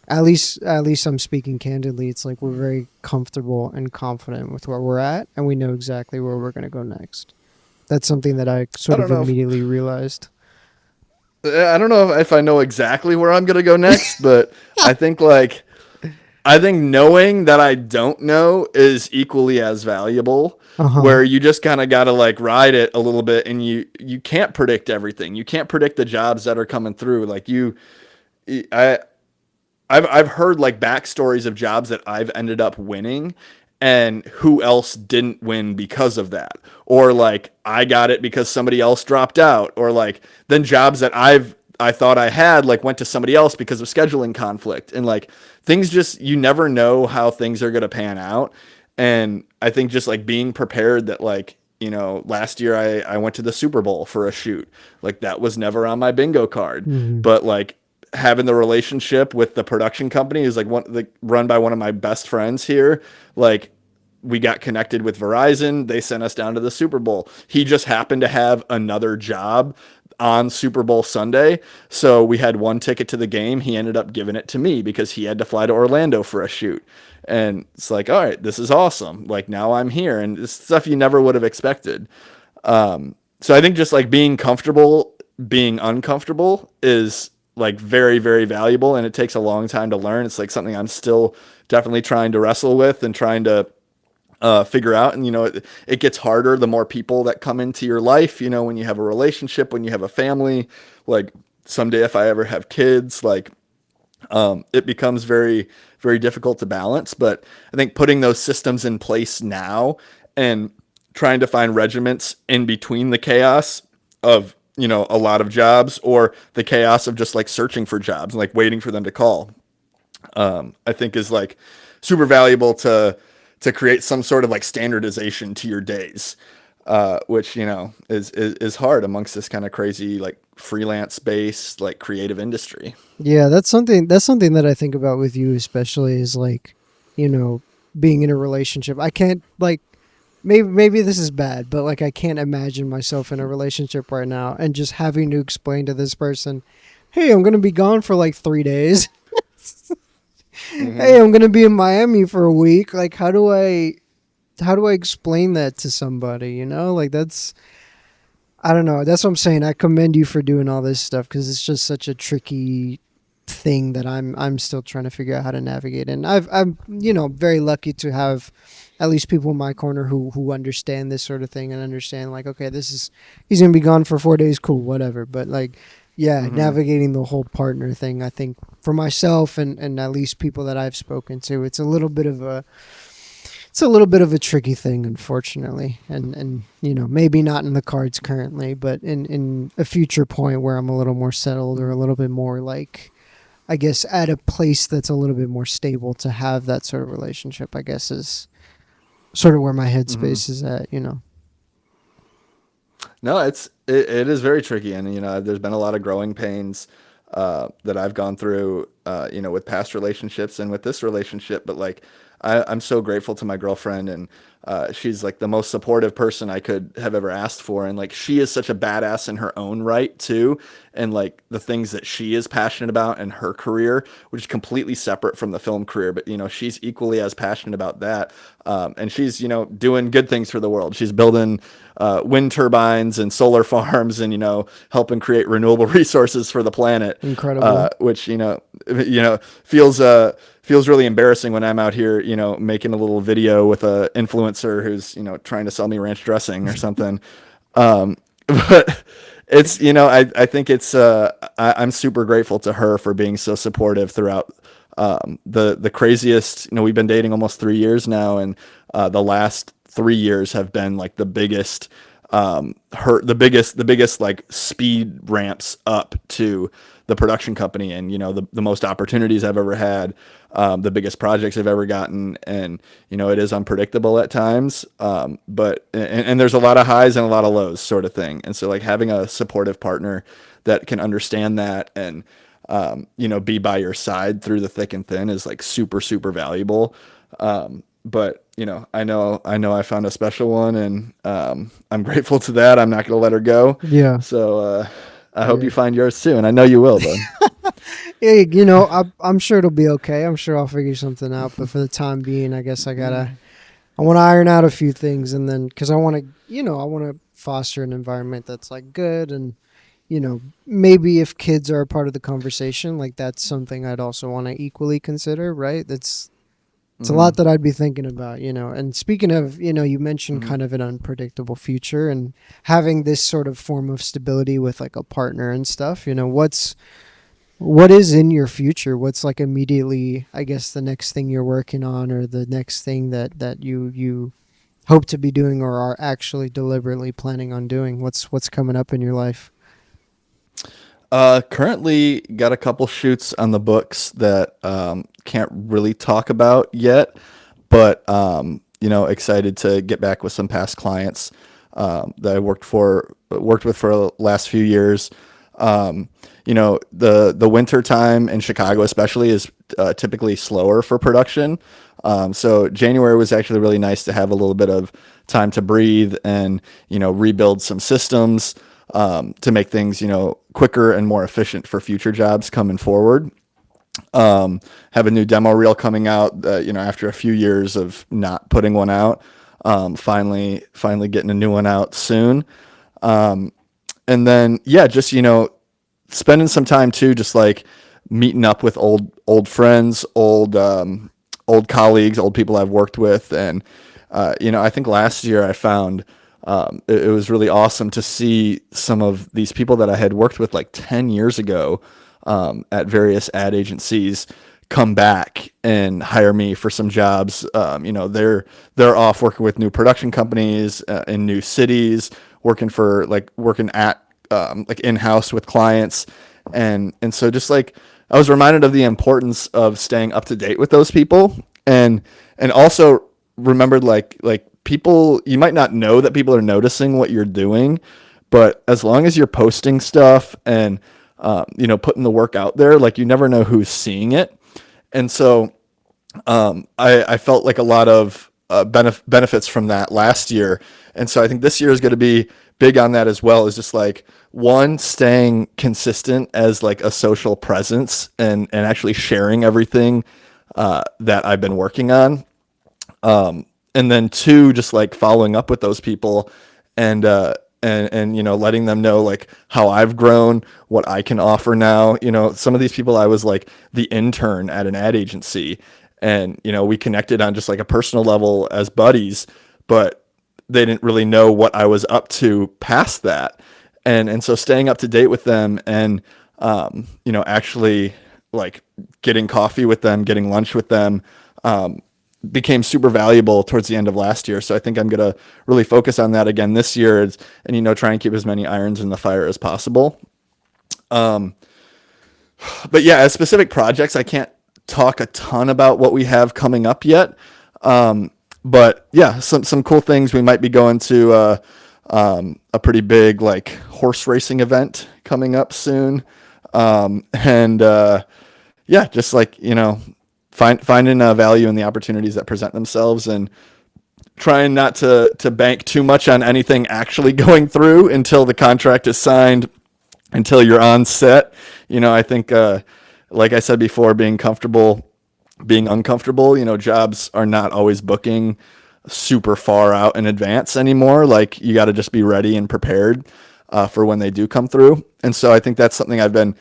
Speaker 1: at least I'm speaking candidly, it's like we're very comfortable and confident with where we're at and we know exactly where we're going to go next. That's something that I
Speaker 2: I
Speaker 1: sort
Speaker 2: don't
Speaker 1: of
Speaker 2: know.
Speaker 1: immediately realized.
Speaker 2: I don't know if I know exactly where I'm gonna go next, but I think like I think knowing that I don't know is equally as valuable.
Speaker 1: Uh-huh.
Speaker 2: Where you just kind of got to like ride it a little bit, and you can't predict everything. You can't predict the jobs that are coming through. Like I I've heard like backstories of jobs that I've ended up winning, and who else didn't win because of that, or like I got it because somebody else dropped out, or like then jobs that I thought I had like went to somebody else because of scheduling conflict. And like things just, you never know how things are going to pan out. And I think just like being prepared that like, last year I went to the Super Bowl for a shoot. Like that was never on my bingo card.
Speaker 1: Hmm.
Speaker 2: But like having the relationship with the production company is like run by one of my best friends here. Like we got connected with Verizon. They sent us down to the Super Bowl. He just happened to have another job on Super Bowl Sunday. So we had one ticket to the game. He ended up giving it to me because he had to fly to Orlando for a shoot. And it's like, all right, this is awesome. Like now I'm here, and it's stuff you never would have expected. So I think just like being comfortable, being uncomfortable is like very, very valuable. And it takes a long time to learn. It's like something I'm still definitely trying to wrestle with and trying to figure out. And it gets harder the more people that come into your life, when you have a relationship, when you have a family. Like someday if I ever have kids, like it becomes very, very difficult to balance. But I think putting those systems in place now and trying to find regiments in between the chaos of a lot of jobs, or the chaos of just like searching for jobs and like waiting for them to call, I think is like super valuable to create some sort of like standardization to your days, which is hard amongst this kind of crazy like freelance based like creative industry.
Speaker 1: Yeah, that's something that I think about with you especially is like, you know, being in a relationship. I can't like maybe this is bad, but like I can't imagine myself in a relationship right now and just having to explain to this person, "Hey, I'm going to be gone for like 3 days.
Speaker 2: Mm-hmm.
Speaker 1: Hey, I'm going to be in Miami for a week." Like how do I explain that to somebody, you know? Like that's I don't know. That's what I'm saying. I commend you for doing all this stuff because it's just such a tricky thing that I'm still trying to figure out how to navigate. And I'm very lucky to have at least people in my corner who understand this sort of thing and understand like, okay, this is he's gonna be gone for 4 days, cool, whatever. But like, yeah,
Speaker 2: Mm-hmm.
Speaker 1: navigating the whole partner thing, I think for myself and at least people that I've spoken to, it's a little bit of a tricky thing, unfortunately, and maybe not in the cards currently, but in a future point where I'm a little more settled or a little bit more like, I guess, at a place that's a little bit more stable to have that sort of relationship. I guess is sort of where my
Speaker 2: Mm-hmm.
Speaker 1: headspace is at.
Speaker 2: No, it is very tricky, and there's been a lot of growing pains that I've gone through, with past relationships and with this relationship. But like, I'm so grateful to my girlfriend, and she's like the most supportive person I could have ever asked for, and like she is such a badass in her own right too, and like the things that she is passionate about in her career, which is completely separate from the film career, but she's equally as passionate about that, and she's doing good things for the world. She's building wind turbines and solar farms, and helping create renewable resources for the planet,
Speaker 1: Incredible.
Speaker 2: which feels really embarrassing when I'm out here making a little video with a influencer who's trying to sell me ranch dressing or something. But it's I think it's I'm super grateful to her for being so supportive throughout the craziest. We've been dating almost 3 years now, and the last 3 years have been like the biggest the biggest like speed ramps up to the production company, and the most opportunities I've ever had, the biggest projects I've ever gotten. And it is unpredictable at times, but and there's a lot of highs and a lot of lows sort of thing. And so like having a supportive partner that can understand that, and be by your side through the thick and thin is like super, super valuable. But I know I found a special one, and I'm grateful to that. I'm not going to let her go.
Speaker 1: Yeah.
Speaker 2: So I hope you
Speaker 1: Yeah.
Speaker 2: find yours too, and I know you will, bud.
Speaker 1: Hey, I'm sure it'll be okay. I'm sure I'll figure something out. But for the time being, I guess I want to iron out a few things, and then because I want to foster an environment that's like good, and maybe if kids are a part of the conversation, like that's something I'd also want to equally consider, right? It's a
Speaker 2: Mm-hmm.
Speaker 1: lot that I'd be thinking about. And speaking of, you mentioned
Speaker 2: Mm-hmm.
Speaker 1: kind of an unpredictable future and having this sort of form of stability with like a partner and stuff. What is in your future? What's like immediately, I guess, the next thing you're working on, or the next thing that you hope to be doing or are actually deliberately planning on doing? What's coming up in your life?
Speaker 2: Currently got a couple shoots on the books that can't really talk about yet, but excited to get back with some past clients that I worked with for the last few years. The winter time in Chicago especially is typically slower for production. So January was actually really nice to have a little bit of time to breathe and rebuild some systems to make things quicker and more efficient for future jobs coming forward. Have a new demo reel coming out. After a few years of not putting one out, finally getting a new one out soon. And then yeah, just spending some time too, just like meeting up with old friends, old colleagues, old people I've worked with, and I think last year I found it was really awesome to see some of these people that I had worked with like 10 years ago at various ad agencies come back and hire me for some jobs. They're off working with new production companies in new cities, working at like in house with clients, and so just like I was reminded of the importance of staying up to date with those people, and also remembered like people, you might not know that people are noticing what you're doing, but as long as you're posting stuff and putting the work out there, like you never know who's seeing it. And so I felt like a lot of benefits from that last year. And so I think this year is going to be big on that as well, is just like one, staying consistent as like a social presence and actually sharing everything that I've been working on. And then two, just like following up with those people and letting them know like how I've grown, what I can offer now. Some of these people, I was like the intern at an ad agency, and we connected on just like a personal level as buddies, but they didn't really know what I was up to past that. And so staying up to date with them and actually like getting coffee with them, getting lunch with them, became super valuable towards the end of last year. So I think I'm going to really focus on that again this year, and try and keep as many irons in the fire as possible. But yeah, as specific projects, I can't talk a ton about what we have coming up yet. But yeah, some cool things. We might be going to a pretty big like horse racing event coming up soon. And yeah, just like finding a value in the opportunities that present themselves, and trying not to bank too much on anything actually going through until the contract is signed, until you're on set. I think, like I said before, being comfortable, being uncomfortable. Jobs are not always booking super far out in advance anymore. Like you got to just be ready and prepared for when they do come through. And so I think that's something I've been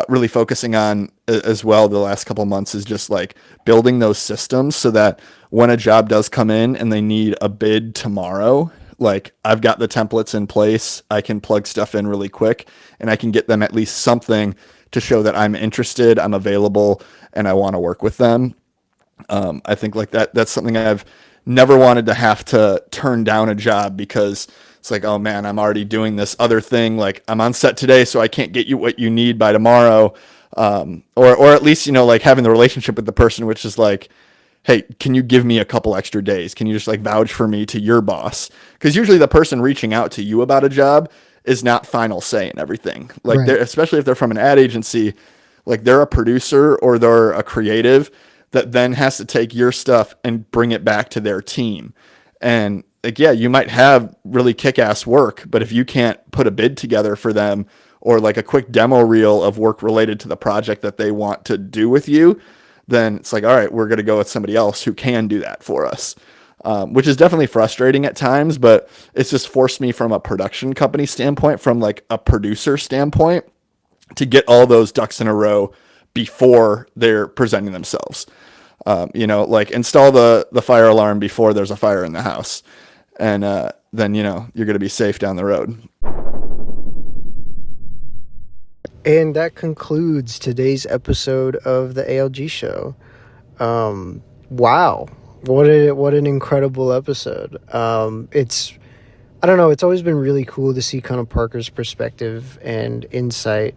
Speaker 2: really focusing on as well the last couple of months, is just like building those systems so that when a job does come in and they need a bid tomorrow, like I've got the templates in place, I can plug stuff in really quick, and I can get them at least something to show that I'm interested, I'm available, and I want to work with them. I think like that's something I've never wanted to have to turn down a job because it's like, oh man, I'm already doing this other thing. Like I'm on set today, so I can't get you what you need by tomorrow. Or at least, like having the relationship with the person, which is like, hey, can you give me a couple extra days? Can you just like vouch for me to your boss? Because usually the person reaching out to you about a job is not final say in everything. Like
Speaker 1: Right.
Speaker 2: especially if they're from an ad agency, like they're a producer or they're a creative that then has to take your stuff and bring it back to their team. And like, yeah, you might have really kick-ass work, but if you can't put a bid together for them or like a quick demo reel of work related to the project that they want to do with you, then it's like, all right, we're going to go with somebody else who can do that for us. Which is definitely frustrating at times, but it's just forced me from a production company standpoint, from like a producer standpoint, to get all those ducks in a row before they're presenting themselves. Like install the fire alarm before there's a fire in the house, and then you're going to be safe down the road.
Speaker 1: And that concludes today's episode of the ALG show. Wow. What an incredible episode. It's, I don't know, it's always been really cool to see kind of Parker's perspective and insight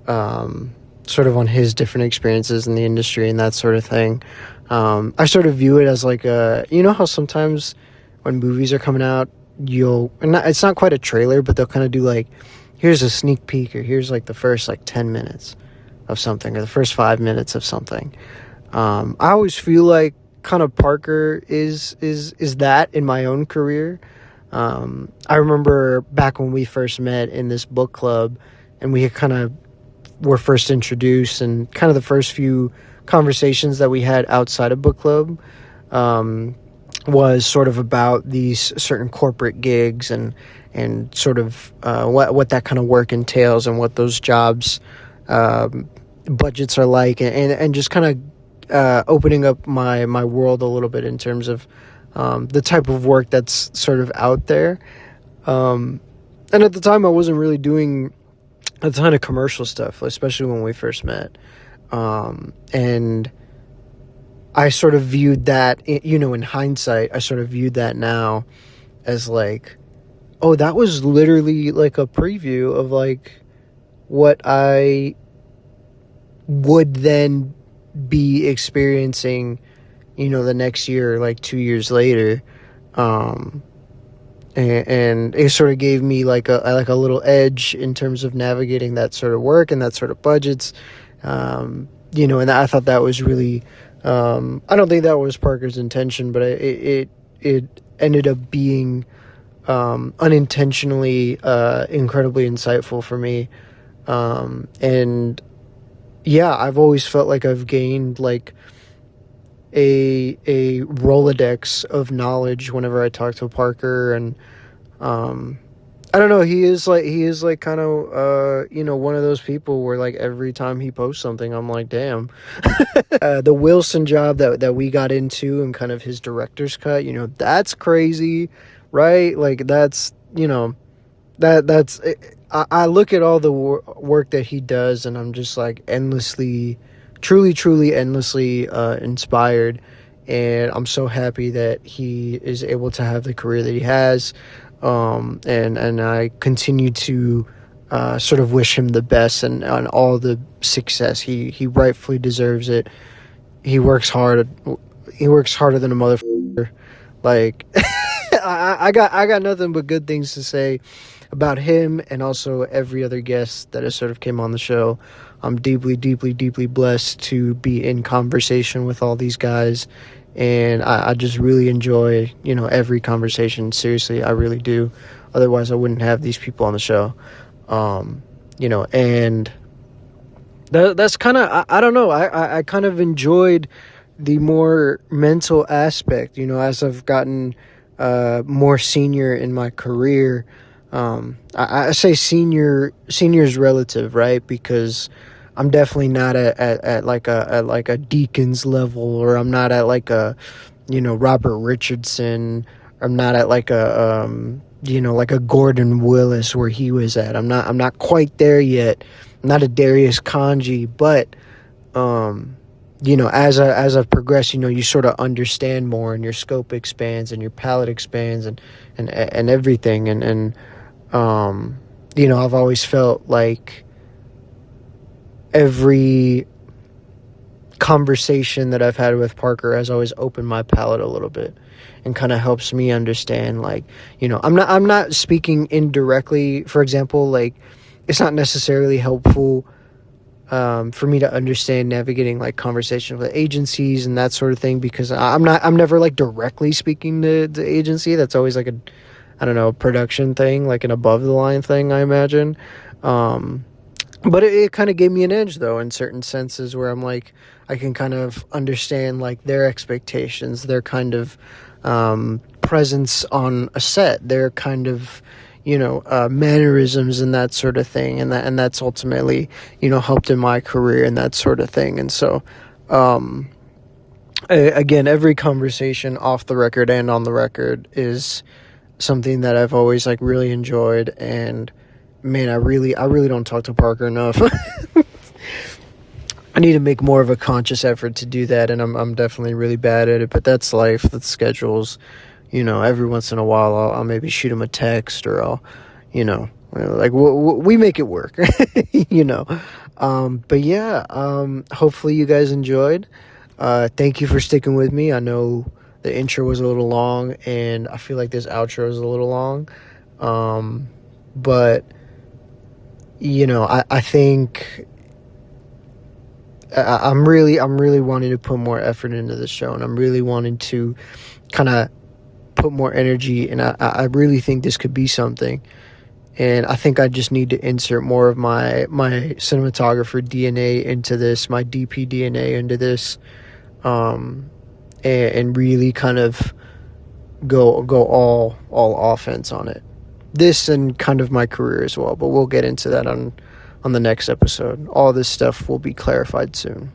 Speaker 1: sort of on his different experiences in the industry and that sort of thing. I sort of view it as like you know how sometimes when movies are coming out, it's not quite a trailer, but they'll kind of do like, here's a sneak peek, or here's like the first like 10 minutes of something, or the first 5 minutes of something. I always feel like kind of Parker is that in my own career. I remember back when we first met in this book club, and we kind of were first introduced, and kind of the first few conversations that we had outside of book club was sort of about these certain corporate gigs, and sort of what that kind of work entails, and what those jobs budgets are like, and just kind of opening up my world a little bit in terms of the type of work that's sort of out there. And at the time, I wasn't really doing a ton of commercial stuff, especially when we first met. And I sort of viewed that, you know, in hindsight, I sort of viewed that now as like, oh, that was literally like a preview of like what I would then be experiencing, you know, the next year, like 2 years later. And it sort of gave me like a little edge in terms of navigating that sort of work and that sort of budgets. You know, and I thought that was really, I don't think that was Parker's intention, but it ended up being unintentionally incredibly insightful for me. And yeah, I've always felt like I've gained like a Rolodex of knowledge whenever I talk to Parker. And I don't know, he is like kind of you know, one of those people where like every time he posts something, I'm like, damn. The Wilson job that we got into, and kind of his director's cut, you know, that's crazy, right? Like that's, you know, that's I look at all the work that he does, and I'm just like endlessly, truly endlessly inspired. And I'm so happy that he is able to have the career that he has. And I continue to sort of wish him the best, and on all the success. He rightfully deserves it. He works hard. He works harder than a motherfucker. Like I got nothing but good things to say about him, and also every other guest that has sort of came on the show. I'm deeply blessed to be in conversation with all these guys, and I just really enjoy, you know, every conversation. Seriously, I really do. Otherwise, I wouldn't have these people on the show. You know, and that's kind of, I don't know, I kind of enjoyed the more mental aspect, you know, as I've gotten more senior in my career. I say senior's relative, right? Because I'm definitely not at like a Deacon's level, or I'm not at like a, you know, Robert Richardson. I'm not at like a you know, like a Gordon Willis where he was at. I'm not quite there yet. I'm not a Darius Kanji, but you know, as I've progressed, you know, you sort of understand more, and your scope expands, and your palette expands, and everything. And you know, I've always felt like every conversation that I've had with Parker has always opened my palette a little bit, and kind of helps me understand, like, you know, I'm not speaking indirectly. For example, like, it's not necessarily helpful for me to understand navigating like conversations with agencies and that sort of thing, because I'm never like directly speaking to the agency. That's always like I don't know, a production thing, like an above the line thing, I imagine. But it kind of gave me an edge, though, in certain senses, where I'm like, I can kind of understand like their expectations, their kind of presence on a set, their kind of, you know, mannerisms and that sort of thing, and that's ultimately, you know, helped in my career and that sort of thing. And so, again, every conversation off the record and on the record is something that I've always like really enjoyed. And man, I really don't talk to Parker enough. I need to make more of a conscious effort to do that, and I'm definitely really bad at it. But that's life, that's schedules. You know, every once in a while, I'll maybe shoot him a text, or I'll, you know, like we make it work. You know, But yeah, hopefully you guys enjoyed. Thank you for sticking with me. I know the intro was a little long, and I feel like this outro is a little long. But I think I'm really wanting to put more effort into this show, and I'm really wanting to kind of put more energy, and I really think this could be something. And I think I just need to insert more of my cinematographer DNA into this, my DP DNA into this, um, and really kind of go all offense on it. This and kind of my career as well, but we'll get into that on the next episode. All this stuff will be clarified soon.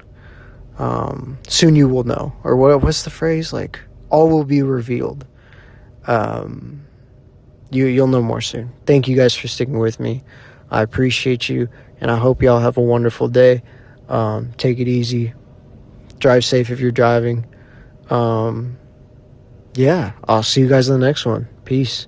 Speaker 1: Soon you will know, or what's the phrase? Like, all will be revealed. Um, you'll know more soon. Thank you guys for sticking with me. I appreciate you, and I hope y'all have a wonderful day. Take it easy. Drive safe if you're driving. Yeah, I'll see you guys in the next one. Peace.